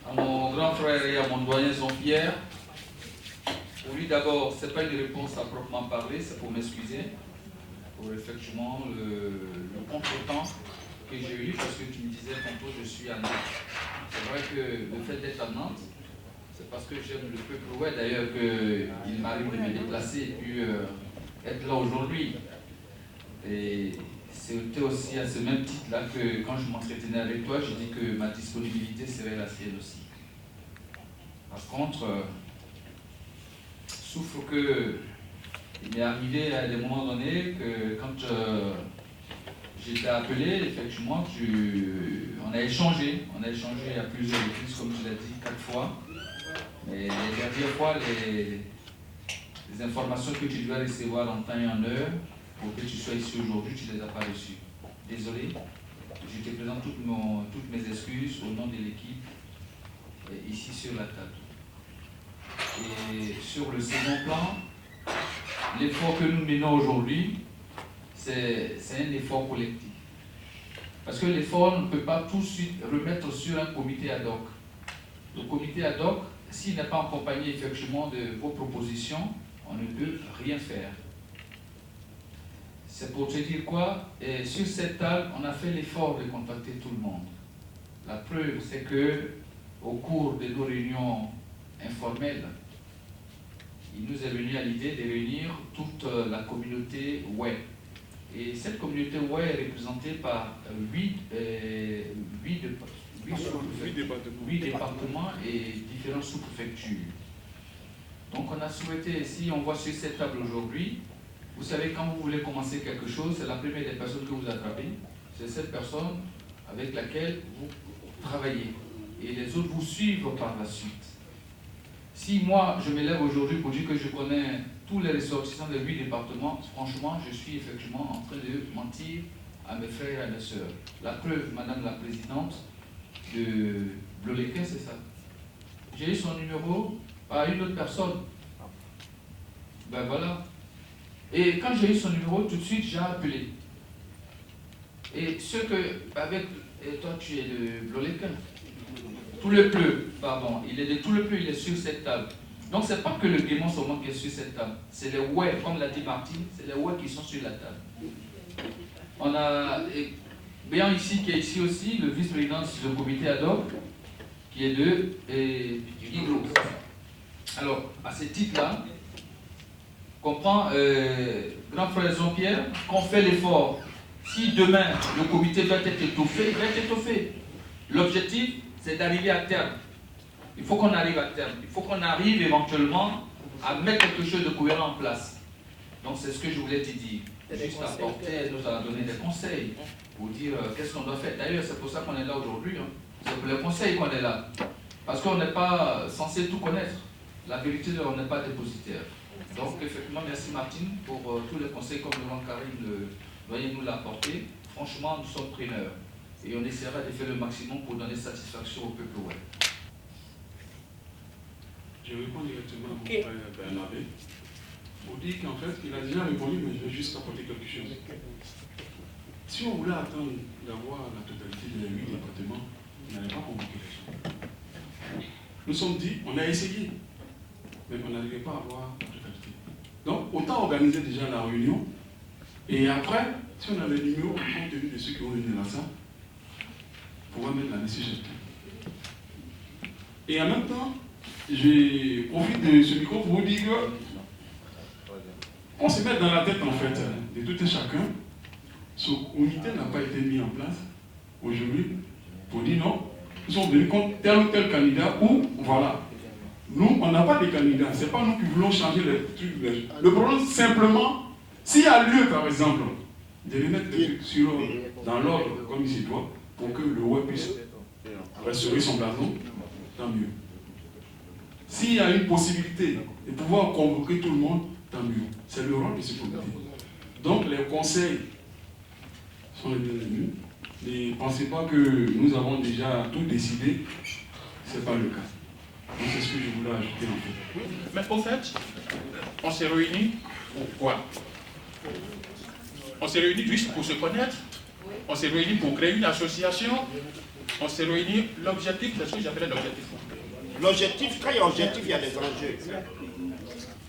à mon grand frère et à mon doyen Jean-Pierre. Pour lui d'abord, ce n'est pas une réponse à proprement parler, c'est pour m'excuser pour effectivement le contretemps que j'ai eu, parce que tu me disais tantôt je suis à Nantes. C'est vrai que le fait d'être à Nantes, c'est parce que j'aime le peuple ouest, d'ailleurs qu'il m'arrive de me déplacer et puis être là aujourd'hui. Et c'était aussi à ce même titre-là que quand je m'entretenais avec toi, j'ai dit que ma disponibilité serait la sienne aussi. Par contre, souffre que il m'est arrivé à des moments donnés que quand j'étais appelé, effectivement, on a échangé à plusieurs reprises, comme tu l'as dit, 4 fois. Mais les dernières fois, les informations que tu devais recevoir en temps et en heure, pour que tu sois ici aujourd'hui, tu ne les as pas reçues. Désolé, je te présente toutes mes excuses au nom de l'équipe ici sur la table. Et sur le second plan, l'effort que nous menons aujourd'hui, c'est un effort collectif. Parce que l'effort, on ne peut pas tout de suite remettre sur un comité ad hoc. Le comité ad hoc, s'il n'est pas accompagné effectivement de vos propositions, on ne peut rien faire. C'est pour te dire quoi? Et sur cette table, on a fait l'effort de contacter tout le monde. La preuve, c'est que au cours de nos réunions informelles, il nous est venu à l'idée de réunir toute la communauté WER. Et cette communauté WER est représentée par 8 départements et différentes sous-préfectures. Donc on a souhaité, si on voit sur cette table aujourd'hui, vous savez, quand vous voulez commencer quelque chose, c'est la première des personnes que vous attrapez, c'est cette personne avec laquelle vous travaillez. Et les autres vous suivent par la suite. Si moi, je me lève aujourd'hui pour dire que je connais tous les ressortissants des 8 départements, franchement, je suis effectivement en train de mentir à mes frères et à mes sœurs. La preuve, Madame la Présidente de Bléquin, c'est ça. J'ai eu son numéro par une autre personne. Ben voilà. Et quand j'ai eu son numéro, tout de suite, j'ai appelé. Et ce que, avec, et toi tu es de Bléquin, tout le pleu, pardon, il est de tout le pleu, il est sur cette table. Donc c'est pas que le Guémon seulement qui est sur cette table, c'est les WER, comme l'a dit Martine, c'est les WER qui sont sur la table. On a Béant ici, qui est ici aussi, le vice-président du comité ad hoc, qui est de Hydro. Alors, à ce titre-là, comprend grand frère Jean-Pierre qu'on fait l'effort. Si demain le comité doit être étoffé, il va être étoffé. L'objectif, c'est d'arriver à terme. Il faut qu'on arrive à terme. Il faut qu'on arrive éventuellement à mettre quelque chose de cohérent en place. Donc c'est ce que je voulais te dire. Juste apporter, elle nous a donné des conseils pour dire qu'est-ce qu'on doit faire. D'ailleurs, c'est pour ça qu'on est là aujourd'hui. Hein. C'est pour les conseils qu'on est là. Parce qu'on n'est pas censé tout connaître. La vérité, on n'est pas dépositaire. Donc effectivement, merci Martine pour tous les conseils comme le grand Karim doyen nous l'a apporté. Franchement, nous sommes preneurs. Et on essaiera de faire le maximum pour donner satisfaction au peuple web. Je réponds directement à mon frère Bernabé pour dire qu'en fait, il a déjà répondu, mais je vais juste apporter quelque chose. Si on voulait attendre d'avoir la totalité des 8 départements, on n'allait pas convoquer les gens. Nous sommes dit, on a essayé, mais on n'arrivait pas à avoir la totalité. Donc, autant organiser déjà la réunion, et après, si on a les numéros, compte tenu de ceux qui vont venir à ça, pouvoir mettre la nécessaire. Et en même temps, je profite de ce micro pour vous dire qu'on se met dans la tête en fait de tout un chacun. Ce comité n'a pas été mis en place aujourd'hui pour dire non, nous sommes venus contre tel ou tel candidat ou voilà. Nous, on n'a pas de candidats, ce n'est pas nous qui voulons changer les trucs. Le problème, simplement, s'il y a lieu par exemple de les mettre dans l'ordre comme il se doit pour que le web puisse restaurer son blason, tant mieux. S'il y a une possibilité de pouvoir convoquer tout le monde, tant mieux. C'est le rôle de ce comité. Donc les conseils sont les bienvenus. Ne pensez pas que nous avons déjà tout décidé. Ce n'est pas le cas. Donc c'est ce que je voulais ajouter en fait. Oui, mais au fait, on s'est réunis pour quoi? On s'est réunis juste pour se connaître. On s'est réunis pour créer une association. On s'est réunis, l'objectif, c'est ce que j'appelle l'objectif. L'objectif, quand il y a objectif, il y a des enjeux.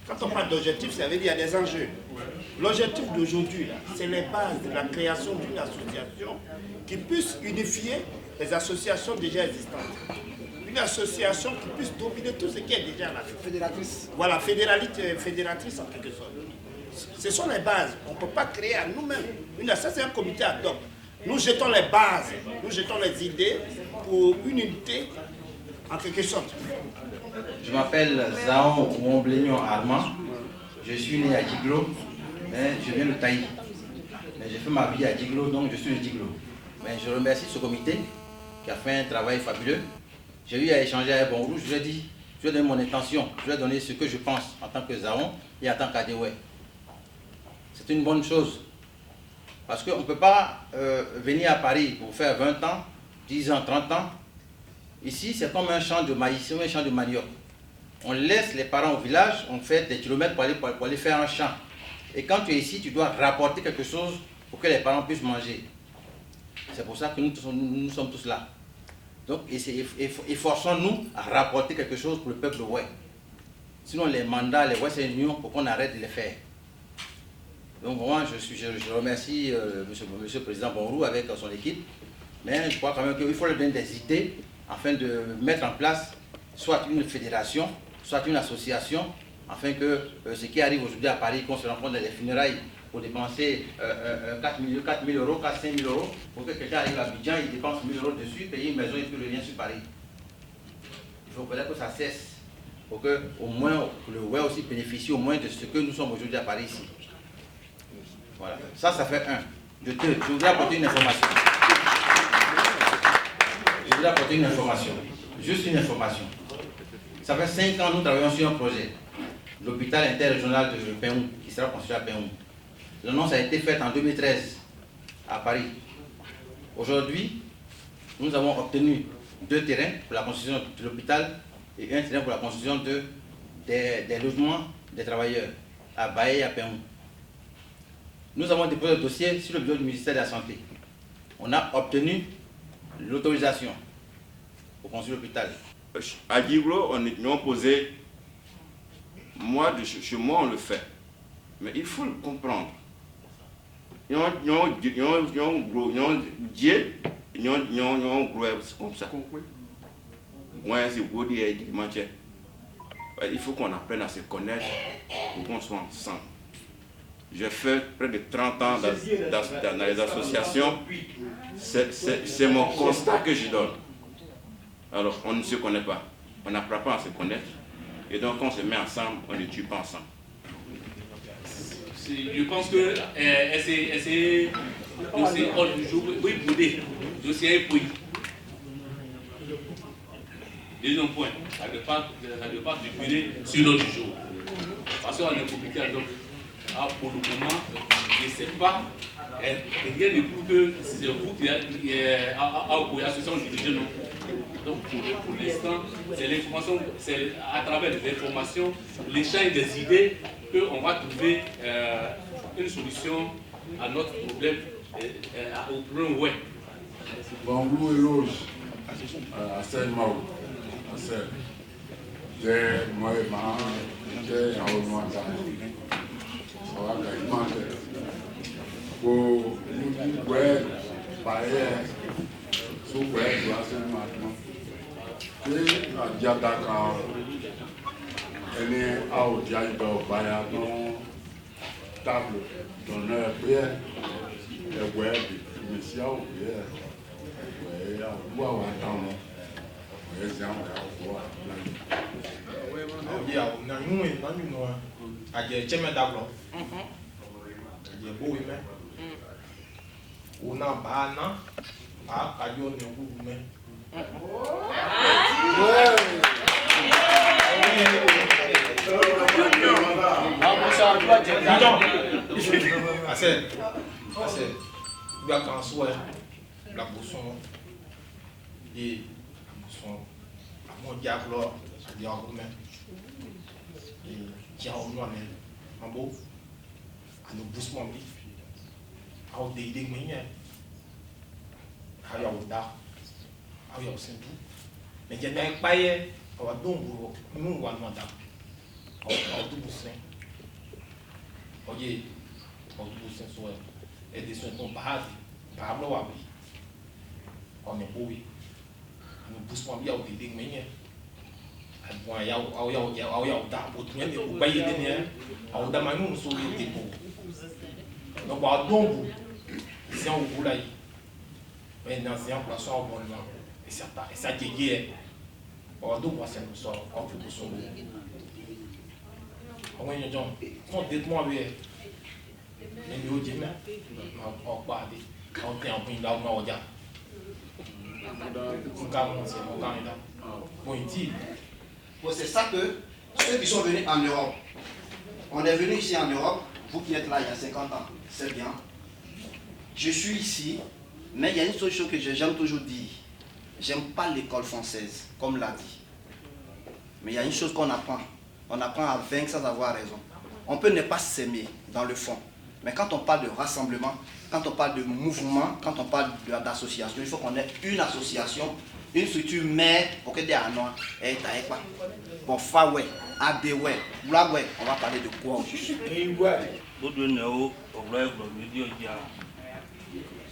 Quand on parle d'objectif, ça veut dire qu'il y a des enjeux. L'objectif d'aujourd'hui, c'est les bases de la création d'une association qui puisse unifier les associations déjà existantes. Une association qui puisse dominer tout ce qui est déjà là. Fédératrice. Voilà, fédératrice en quelque sorte. Ce sont les bases. On ne peut pas créer à nous-mêmes. Ça, c'est un comité ad hoc. Nous jetons les bases, nous jetons les idées pour une unité en quelque sorte. Je m'appelle Zahon Womblénion Armand. Je suis né à Djiglo, mais je viens de Taï. Mais j'ai fait ma vie à Djiglo, donc je suis de Djiglo. Mais je remercie ce comité qui a fait un travail fabuleux. J'ai eu à échanger avec Bonrou, je lui ai dit, je lui ai donné mon intention, je lui ai donné ce que je pense en tant que Zahon et en tant qu'Adéoué. C'est une bonne chose. Parce qu'on ne peut pas venir à Paris pour faire 20 ans, 10 ans, 30 ans. Ici, c'est comme un champ de maïs, un champ de manioc. On laisse les parents au village, on fait des kilomètres pour aller faire un champ. Et quand tu es ici, tu dois rapporter quelque chose pour que les parents puissent manger. C'est pour ça que nous sommes tous là. Donc, efforçons-nous à rapporter quelque chose pour le peuple ouai. Sinon, les mandats, les West Union, pour qu'on arrête de les faire. Donc, moi, je remercie monsieur le Président Bonrou avec son équipe. Mais je crois quand même qu'il faut leur donner des idées afin de mettre en place soit une fédération, soit une association, afin que ce qui arrive aujourd'hui à Paris, qu'on se rencontre dans les funérailles pour dépenser 4 000 euros, 5 000 euros, pour que quelqu'un arrive à Abidjan, il dépense 1 000 euros dessus, payer une maison et puis revient sur Paris. Il faut peut-être que ça cesse, pour que au moins le WER aussi bénéficie au moins de ce que nous sommes aujourd'hui à Paris ici. Voilà, ça fait un. Je voudrais apporter une information. Je voudrais apporter une information. Juste une information. Ça fait 5 ans que nous travaillons sur un projet. L'hôpital interrégional de Péoum, qui sera construit à Péoum. L'annonce a été faite en 2013 à Paris. Aujourd'hui, nous avons obtenu 2 terrains pour la construction de l'hôpital et 1 terrain pour la construction des logements des travailleurs à Baye et à Péoum. Nous avons déposé le dossier sur le bureau du ministère de la Santé. On a obtenu l'autorisation pour construire l'hôpital. À Djiglo, on a posé, chez moi on le fait, mais il faut le comprendre. Ils ont comme ça. Il faut qu'on apprenne à se connaître pour qu'on soit ensemble. J'ai fait près de 30 ans dans les associations. C'est mon constat que je donne. Alors, on ne se connaît pas. on n'apprend pas à se connaître. Et donc, quand on se met ensemble, on ne tue pas ensemble. Je pense que c'est hors du jour, oui, dossier est pris. Deuxième point, ça ne doit pas figurer sur l'ordre du jour. Parce qu'on est compliqué, donc pour le moment, je ne sais pas, rien ne prouve que c'est vous qui avez l'association dirigée, non. Donc pour l'instant, c'est l'information, c'est à travers les informations, l'échange des idées qu'on va trouver une solution à notre problème, au problème web. Bon, vous et l'autre, à Saint-Maud, à Saint. J'ai moi et ma j'ai un autre moi ça va gagner pour nous ouais barrière sous ouais doit se maintenant et à Diadaka elle est à Diadaka barrière non table d'honneur bien et ouais monsieur bien ouais à voir attendre ouais c'est un voir Yeah, now you ain't none, you know. I get Chairman Dablo. I get Bowie, man. Una Bana, I got your new man. I said, we are going to swear, la bousson, et bousson, mon diable, à dire argument. Et a au nom en beau, à nos boussements, à au dédé, à Yaouda, à Yaousentou. Mais il y a un paillet, à Wadongo, nous, ou à Mwanda, à Douboussin. Oye, à Douboussin, soit, et des soins qu'on parle, par rapport à lui. On est beau, à nos boussements, à au dédé, bon, il y a des pays qui ont sur les dépôts. Donc, c'est un boulot. Maintenant, c'est un poisson au bon moment. Et ça qui est hier. On va devoir faire un sort, on peut pousser. On va dire, on dites-moi, mais nous disons, on va parler. On est en train de on va Bon, c'est ça que ceux qui sont venus en Europe, on est venu ici en Europe, vous qui êtes là il y a 50 ans, c'est bien. Je suis ici, mais il y a une seule chose que j'aime toujours dire. J'aime pas l'école française, comme l'a dit. Mais il y a une chose qu'on apprend. On apprend à vaincre sans avoir raison. On peut ne pas s'aimer dans le fond. Mais quand on parle de rassemblement, quand on parle de mouvement, quand on parle d'association, il faut qu'on ait une association, une structure mère pour que des anois et pas. Bon, Fawe, Adewe, Blagwe, on va parler de quoi aujourd'hui?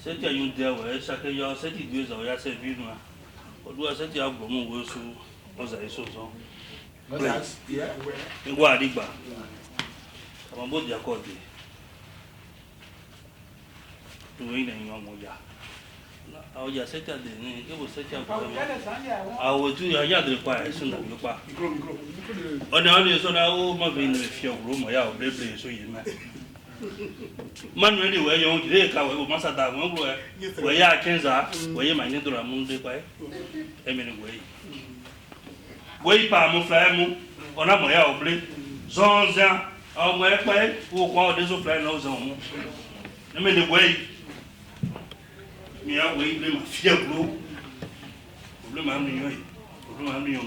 C'est une idée, chacun a cette idée, il y a cette vie. On doit se dire que nous sommes aux associations. Et quoi, Liba? On va dire quoi? Nous y a alors il y a cette année, que vous savez alors tu y a de quoi est-ce qu'on a pas on est allé sur là où ma vie ne fait au moi ya au blé sur y mais manuel ouais on dirait ka ouais ma ça da moi ouais ya 15 ans ouais ma ni de la monde quoi et mais ouais pas mon frère mon on a moi ya au blé zonza au moi pas ou quoi des autres frères nous on mais le ouais mais oui, le fier gros. Le même nuit. Le même nuit.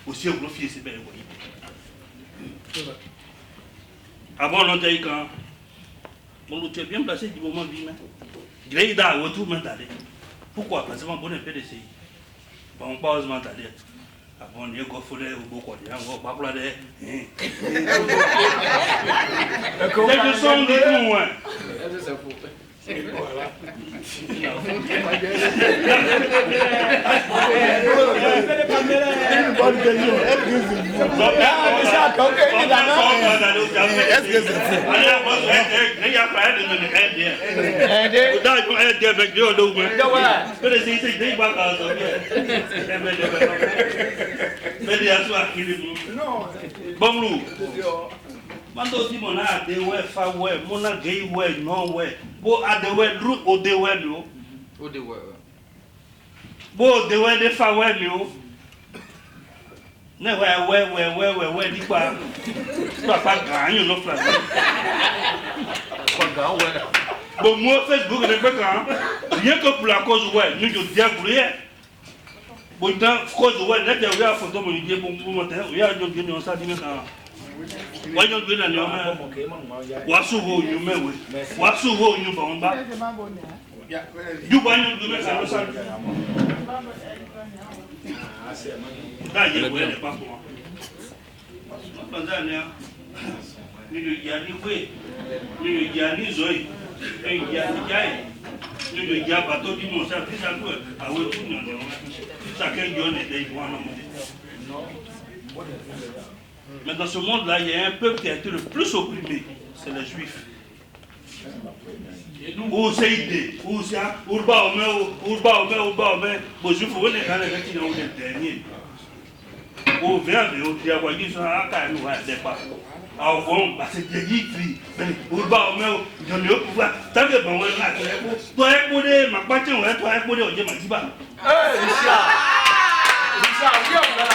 Aussi gros fier c'est bien oui. Avant l'on dit quand bon tu es bien placé du moment vie mais. Greda autour mental. Pourquoi parce que bon PDC. Bon pause mental. Avant il y a go foler au beaucoup de on va pas plader. Que sont des moins. Mando ti mona ade we fa we mona gay we no we bo ade we ru o de we lo o de we bo de we de fa we lo ne we di pa pa gan no fla pa gan we bo mo Facebook ne pe kan rien que pour la cause we nous je diabouler bo dan cause we ne de we a photo mo di bo mo te we a jo di no sa di me kan wajo gbe na ni o me wasu wo yu mewe wasu wo yu ba won ba ju ba ni gbe sa lo sa da ye wo le pa ko Tanzania ni le ya ni we ni le ya ni zoi e ya ni jai ni le ya ba to di mo sa ti sa ko awo tu ni o sa ke jo ne de bo na mo Mais dans ce monde-là, il y a un peuple qui a été le plus opprimé, c'est les Juifs. Où c'est idée, où c'est Urba Ome, les Juifs, vous voyez, qui sont les derniers. Où vient de Otiawa, ils sont à Kanou, à départ. Alors, bon, c'est des guides, Urba Ome, ils ont le pouvoir. Tant que bon, toi, écoutez, ma partie, toi, écoutez, on dit, ma diba. Richard, viens, on va la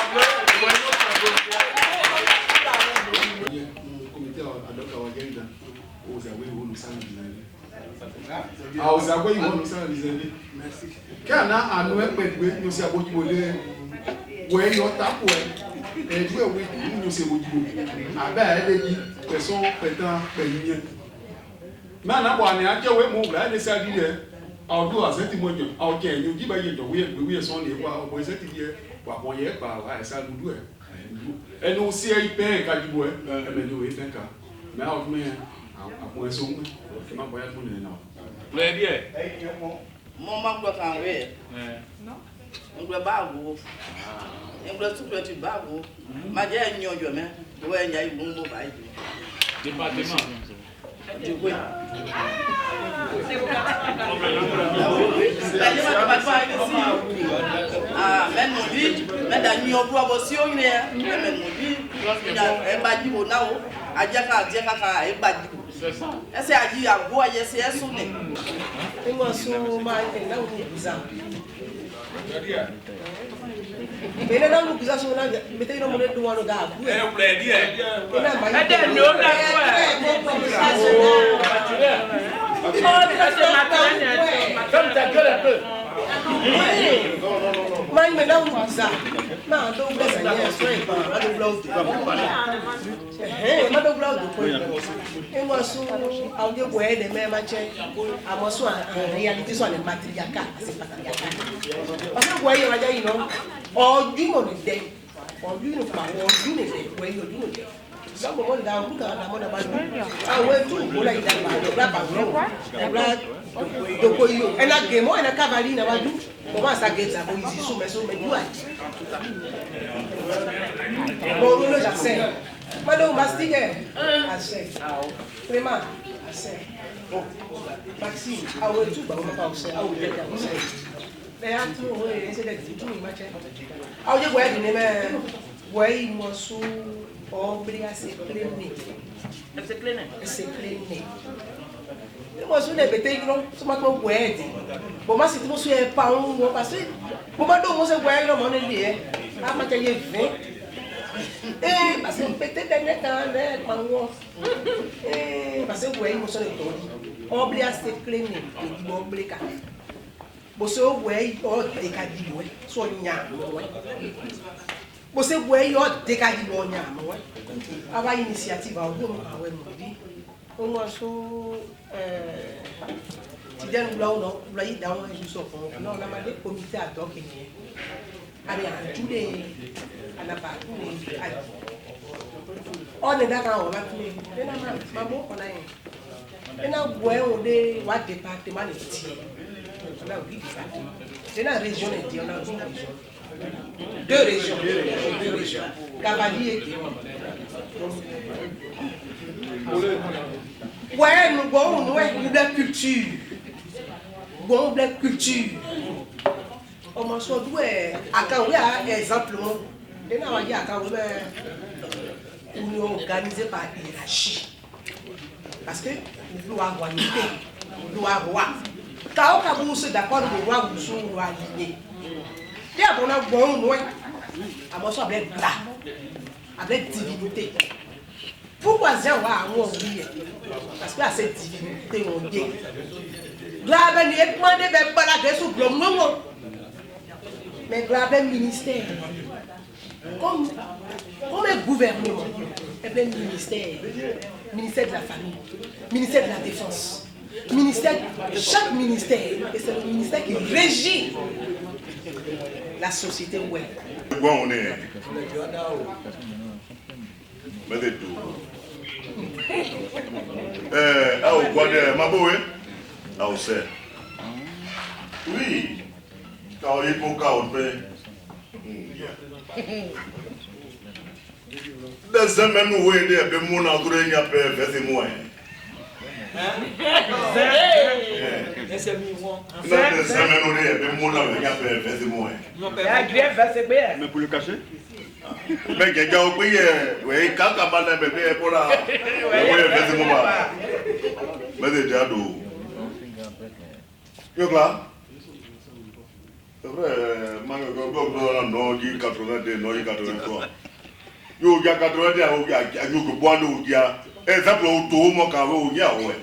Awuzagwe iwo no sana dizende. Kana anu epegbe no se abojibo le we yo tapo e du ewe no se abojibo. Aba eleji person petan peyin. Ma na bo ani aje we mu bra ne sa di e. Odu aseti mojo, o ke enyu ji ba ye jo we so ni kwa o bo seti die wa bon ye pa wa esa dudu e. Enu si e ipe ka jibo e me ni we fenka. Me o me apon eso mu. Ma boya tu ni na. Très bien. Mon manque de canvas. Non. On doit bago. On doit tout petit bago. Ma dia nyonjo me. Ouais, il y a eu bon bail. Département. Ah, men mon dit, men da nyo promotion ni e. Men mon dit, e ba di wo na wo. Aja ka e ba di. C'est ça. Esse aji agbo aye se eso ne. Tengo su ma na wo kuza. Ele na wo kuza so na mete no mo le do wano ga agbo. É o play dia. É de no ga Comme ta gueule un peu. Mas me dá kuza. Ma do blessa ni so e pa, ma do blouse. Ma do blouse ko. Tengo su audio boy de me ma che. Amo su reality so le matriarcat, c'est patriarcat. Parce que boy ya yi no. Oju mo ni de. Oju ni pa, oju ni de, boy oju ni de. Sabo mo da ku ka da mo da ba. Awe tu mo la ida ba, do bla ba ro. Bla do ko yo. E na game, e na cavalry na ba du. Mo ma sa get abo isi so me du ai. Mo no ja se. Ma do mastique. Ase. Prima. Ase. Oh. Maxime, awe tu ba mo pa o se, awe de ka o se. Me atu o e se de tu mi ma che. Awe je boy ni me. Boy mo su obri a se cleaner. C'est cleaner. C'est cleaner. Mo su ne bete igno, so ma ko boy di. Bo ma si ti mo su e pa un mo parce bo ma do mo se boy no mo ne li e. A ma che ye 20. Parce que peut-être dernier temps là pa wo. Parce que boy mo so le to. Obri a se cleaner, e bo obri ka. Bo so boy o de ka di boy. So nya mo. Você vai o decadi bonya, não é? A iniciativa alguma, a UMB, como acho tiver lá ou não, lá e dá uma instrução, não, na maneira comitê ad hoc né, ali a tudo a na parte né, olha dá cá olha tudo, é na mão, mas bom quando é, Et là, on a un département de tir. On a 8 départements. C'est la région de Dieu, on a 8 régions. 2 régions. 2 régions. Cavalier et Dieu. Ouais, nous avons une culture. Nous avons une culture. On m'a dit, à quand on a un exemple, et là, on a à quand on est organisé par hiérarchie. Parce que nous avons royauté, nous avons roi. Quand on a d'accord, nous avons roi aligné. Et on a bon loin, à moi, ça avec là, avec divinité. Pourquoi j'ai un roi parce que cette divinité, on dit. Là, on est demandé de balader sous le moment. Mais le ministère, comme un gouvernement, un ministère de la famille, ministère de la défense, chaque ministère, et c'est le ministère qui régit la société web. On est. Oui. Quand il faut qu'on paie. Des semaines où il y a des gens qui ont fait des mois. Des semaines où il y a des gens qui ont fait des mois. Mais pour le cacher? Mais quelqu'un a payé, oui, quand on a parlé de bébé pour la. Mais c'est déjà d'où? Yo là? C'est vrai, non, il 82, non, il 83. Yo, il y a 82, il y a que boire d'eau, il y a. Exemple, au tour, mon carreau, il y a, ouais.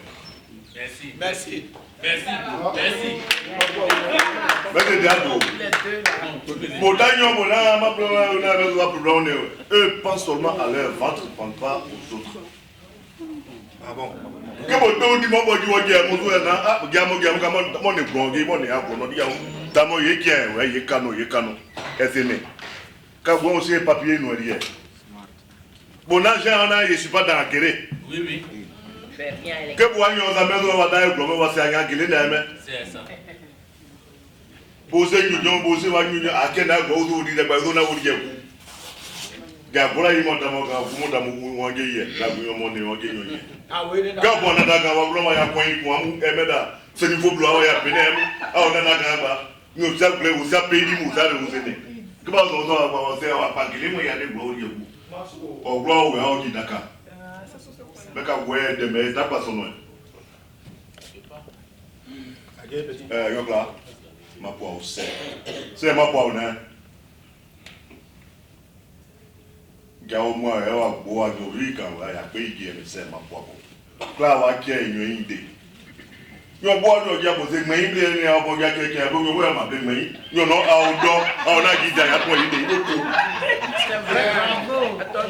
Merci. Merci. Merci. Merci. Mais c'est déjà d'où? Bon, d'ailleurs, mon âme, ma problème, eux pensent seulement à leur ventre, ne pensent pas aux autres. Ah bon? Que mon dos dit mon body, mon dieu, mon joueur, ah, gamin, mon est grondé, mon est à bon, on dit, Tamo yekien, ouais, yekano. Et c'est né. Quand vous aussi un papier noirier. Bon, argent, je ne suis pas dans la guerre. Oui, oui. Que vous voyez, on a mis dans la guerre, on va se faire guerre. C'est ça. Bosser, nous, à quel âge vous dites, vous n'avez pas Gabola yi monta mo ga fumo da mu wange ye la bu mo ne wange yo ye ah we ne ga bona da ga wa blo ya ko yi ko amu emeda se ni fo blo ya pe ne mu ah ona na ga ba ni o sa ple o sa pe ni mu sa le o se ne ke ba zo zo wa se wa pa gele mo ya ne gbo ye ku o gbo we o ji daka be ka we de me da pa so no yo kla ma po o se ma po o na Gao moi ela boa no rica lá ya pe igi e se ma po. Kla wa ke enyo inde. Yo boa no ja bo se gbe inde ni a bo ja ke bo we ma be gbe. Yo no a na gi da ya to inde inde ko.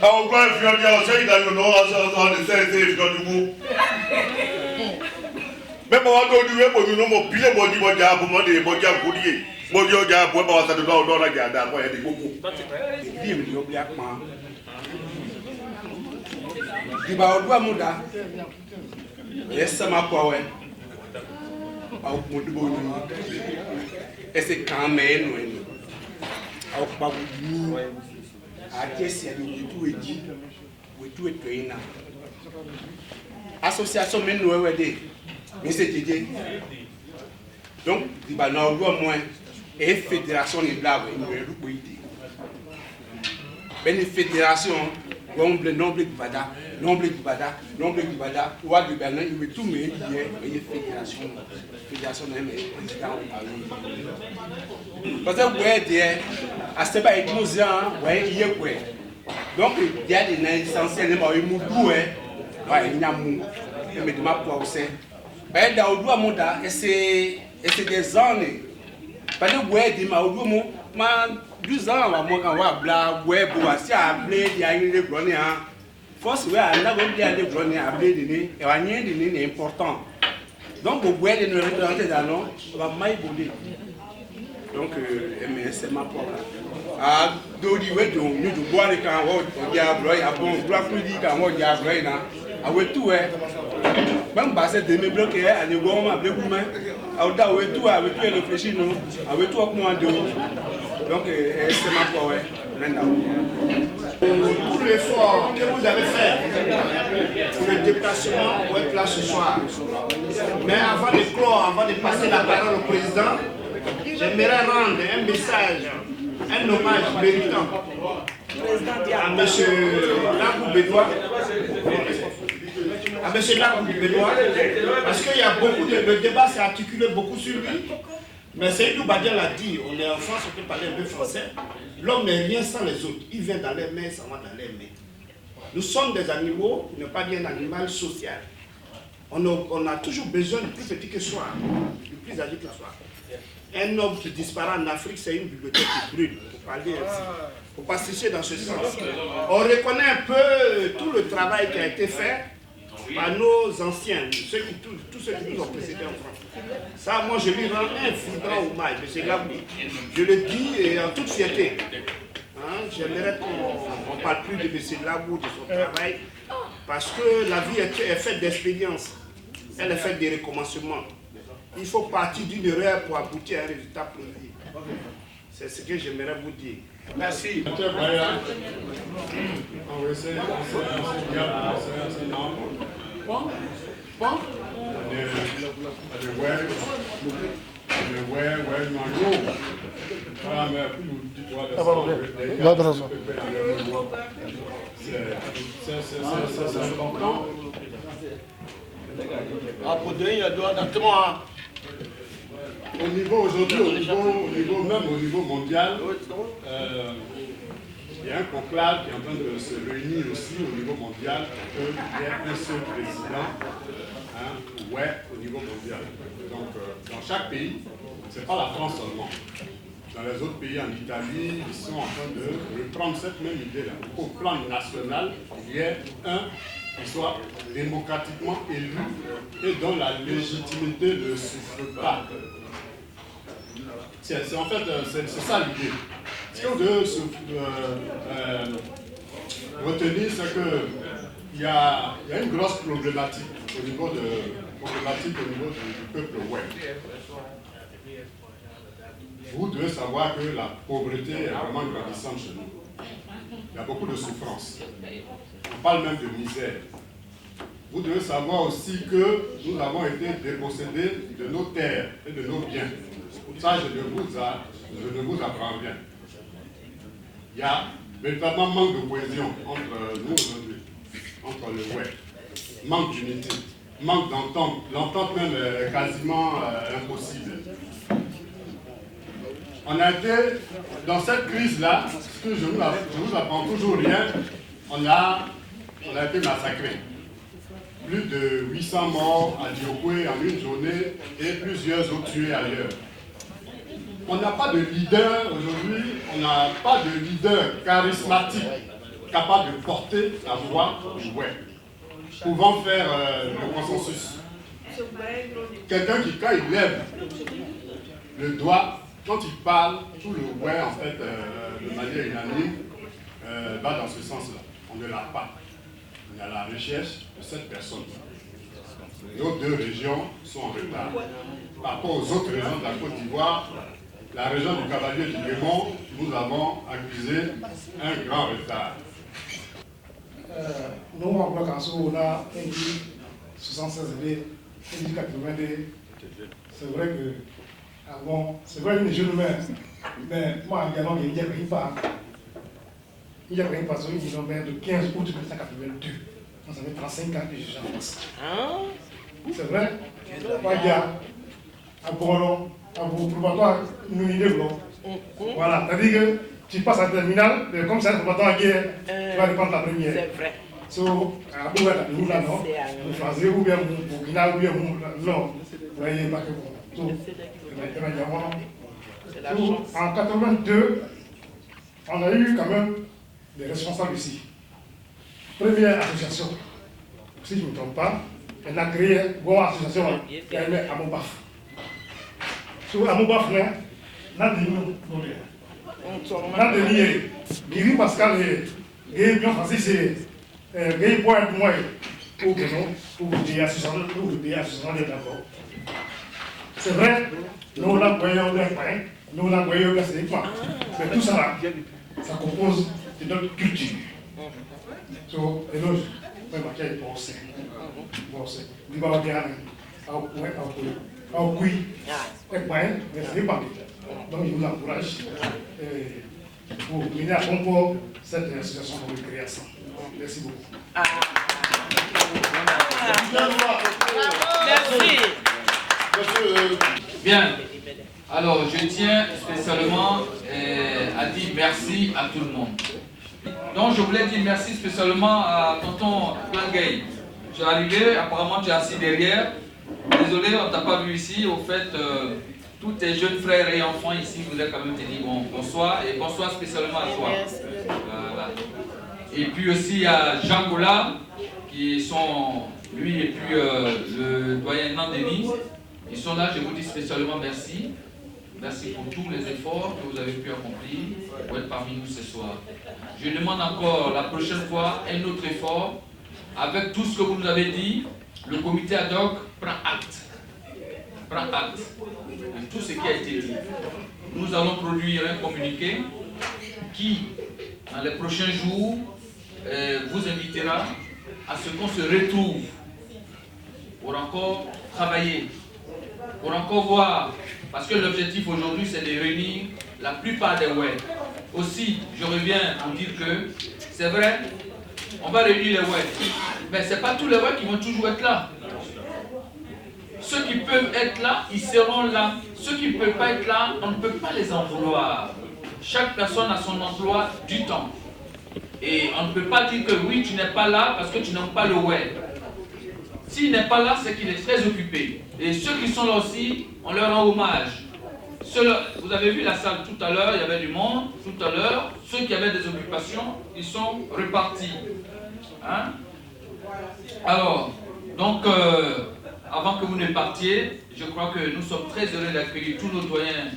A gba fi o ja o se ida yo no a de se go du mu. Me bo wa do du we bo no mo pile bo di bo ja bo mo de bo ja ko die. Bo yo ja bo ba wa sa do na ja da ko e de gbogbo. Di mi yo bi apa. Diba odua muda yesama kwawe au mudibo ni ese kame enu au kwa ni akesi ya wetu eji wetu etreina association menu wewe de monsieur Djidje donc diba na odua mo e fédération ni blague ni weru boite beni fédération nombre du Bada, roi du Bénin, il veut tout mais il y a fédération même président. Parce que vous êtes à ce pas être musée, il y a quoi. Donc il y a des essentiels, il y a mou, mais de ma poids aussi. Mais dans le doigt monta, et c'est des années. Parce que vous êtes ma oudou ma 12 ans, moi quand on va bla, ouais, pour assez à blé, il y a une de grenier. Force, ouais, on a besoin de grenier à blé, et on a rien de important. Donc, vous voyez les rentrer dans l'eau, on va mailler bouler. Donc, c'est ma propre. Ah, d'où ouais, nous de boire les camps, on diable, il y a bon, on doit plus dire quand on diable, ah, ouais, tout, ouais. Même basé de me bloquer à l'égo m'a blé gourmand. Auda ouais tout avec tout réfléchir non. Avec tout comment de. Donc c'est ma foi ouais. Pour l'effort que vous avez fait pour le déplacement pour être là ce soir. Mais avant de clore, avant de passer la parole au président, j'aimerais rendre un message, un hommage méritant à M. Lagou Bédoua. À M. Lagou Bédoua, parce qu'il y a beaucoup de. Le débat s'est articulé beaucoup sur lui. Mais Seydou Badian l'a dit, on est en France, on peut parler un peu français. L'homme n'est rien sans les autres. Il vient dans les mains, ça va dans les mains. Nous sommes des animaux, pour ne pas dire un animal social. On a toujours besoin du plus petit que soi, du plus âgé que soi. Un homme qui disparaît en Afrique, c'est une bibliothèque qui brûle, pour parler ainsi. Il ne faut pas sécher dans ce sens. On reconnaît un peu tout le travail qui a été fait par nos anciens, tous ceux qui nous ont précédés en France. Ça, moi, je lui rends un vibrant hommage, M. Lagou. Je le dis et en toute fierté. Hein, j'aimerais qu'on ne parle plus de M. Lagou, de son travail, parce que la vie est faite d'expérience. Elle est faite de recommencements. Il faut partir d'une erreur pour aboutir à un résultat plausible. C'est ce que j'aimerais vous dire. Merci. Au niveau aujourd'hui, au niveau mondial, il y a un conclave qui est en train de se réunir aussi au niveau mondial pour qu'il y ait un seul président, au niveau mondial. Donc, dans chaque pays, ce n'est pas la France seulement. Dans les autres pays, en Italie, ils sont en train de reprendre cette même idée-là. Au plan national, il y ait un qui soit démocratiquement élu et dont la légitimité ne souffre pas. C'est en fait, c'est ça l'idée. Ce qu'on doit retenir, c'est qu'il y a une grosse problématique au niveau du peuple web. Vous devez savoir que la pauvreté est vraiment grandissante chez nous. Il y a beaucoup de souffrance. On parle même de misère. Vous devez savoir aussi que nous avons été dépossédés de nos terres et de nos biens. Ça, je ne vous apprends rien. Il y a véritablement manque de cohésion entre nous aujourd'hui, entre le web. Manque d'unité, manque d'entente. L'entente même est quasiment impossible. On a été dans cette crise-là, parce que je vous apprends toujours rien, on a été massacrés. Plus de 800 morts à Diokwe en une journée et plusieurs autres tués ailleurs. On n'a pas de leader aujourd'hui, on n'a pas de leader charismatique capable de porter la voix du web, pouvant faire le consensus. Quelqu'un qui, quand il lève le doigt, quand il parle, tout le web, en fait, de manière unanime, va dans ce sens-là. On ne l'a pas. On est à la recherche de cette personne. Nos deux régions sont en retard. Par rapport aux autres régions de la Côte d'Ivoire, la région du Cavalier du Léman, nous avons accusé un grand retard. Nous, en bloc en sous, on a 76 dés, 80 dés. C'est vrai que, c'est vrai que les jeunes humains, mais moi, en gagnant, il n'y a pas. Il y a rien passé, ils ont de 15 août 1982. On avait 35 ans que je suis en France. C'est vrai. Il y a un bon probatoire, nous y voilà, c'est-à-dire que tu passes à la terminale, comme ça, le probatoire en guerre, tu vas répondre la première. C'est vrai. So, à bout de nous là, non. Vous choisissez ou bien vous, Burkina ou bien vous, non. Vous voyez pas que bon. En 82, on a eu quand même des responsables ici. Première association, si je ne me trompe pas, elle a créé une bonne association qui est à Mobaf. Sur Amobaf, on a des Guiri Pascal, Guiri Bion Francis, Guiri Point, moi, ou que non, ou vous payez à 60 d'abord. C'est vrai, nous la voyons les pains, nous la voyons les éléments. Mais tout ça là, ça compose de notre culture. So, et nous, on va faire pour ça. Pour ça. On va faire au oui, et pain, mais c'est pas. Donc, il nous encourage pour mener à bon port cette association pour le créer ensemble. Merci beaucoup. Merci. Bien. Alors, je tiens spécialement à dire merci à tout le monde. Donc, je voulais dire merci spécialement à tonton Plangay. Tu es arrivé, apparemment tu es assis derrière. Désolé, on ne t'a pas vu ici. Au fait, tous tes jeunes frères et enfants ici voudraient quand même te dire bonsoir et bonsoir spécialement à toi. Voilà. Et puis aussi à Jean Goula, qui sont lui et puis le doyen Nandeni. Ils sont là, je vous dis spécialement merci. Merci pour tous les efforts que vous avez pu accomplir pour être parmi nous ce soir. Je demande encore la prochaine fois un autre effort. Avec tout ce que vous nous avez dit, le comité ad hoc prend acte. Prend acte de tout ce qui a été dit. Nous allons produire un communiqué qui, dans les prochains jours, vous invitera à ce qu'on se retrouve pour encore travailler, pour encore voir, parce que l'objectif aujourd'hui c'est de réunir la plupart des WED. Aussi, je reviens pour dire que c'est vrai, on va réunir les WED, mais ce n'est pas tous les WED qui vont toujours être là. Ceux qui peuvent être là, ils seront là. Ceux qui ne peuvent pas être là, on ne peut pas les en vouloir. Chaque personne a son emploi du temps. Et on ne peut pas dire que oui, tu n'es pas là parce que tu n'aimes pas le web. S'il n'est pas là, c'est qu'il est très occupé. Et ceux qui sont là aussi, on leur rend hommage. Vous avez vu la salle tout à l'heure, il y avait du monde, tout à l'heure. Ceux qui avaient des occupations, ils sont repartis. Hein? Alors, donc, avant que vous ne partiez, je crois que nous sommes très heureux d'accueillir tous nos doyens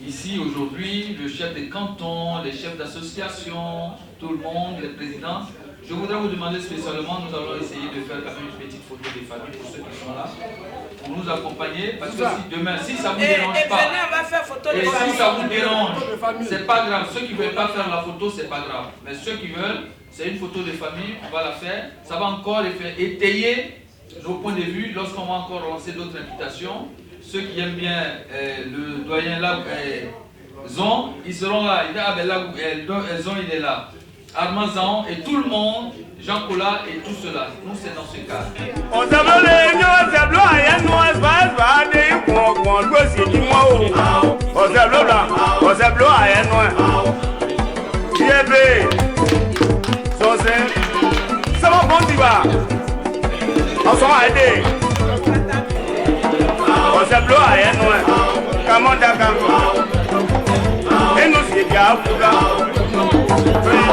ici aujourd'hui, le chef des cantons, les chefs d'association, tout le monde, les présidents. Je voudrais vous demander spécialement, nous allons essayer de faire quand même une petite photo des familles pour ceux qui sont là, pour nous accompagner, parce que si demain, si ça ne vous dérange pas, et si ça vous dérange, c'est pas grave. Ceux qui ne veulent pas faire la photo, c'est pas grave. Mais ceux qui veulent, c'est une photo de famille, on va la faire. Ça va encore étayer nos points de vue lorsqu'on va encore lancer d'autres invitations. Ceux qui aiment bien le doyen là, Zon, ils seront là. Il dit, ah ben là, Zon il est là. Armand Zan et tout le monde, Jean Cola et tout cela. Nous, c'est dans ce cas.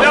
Yo,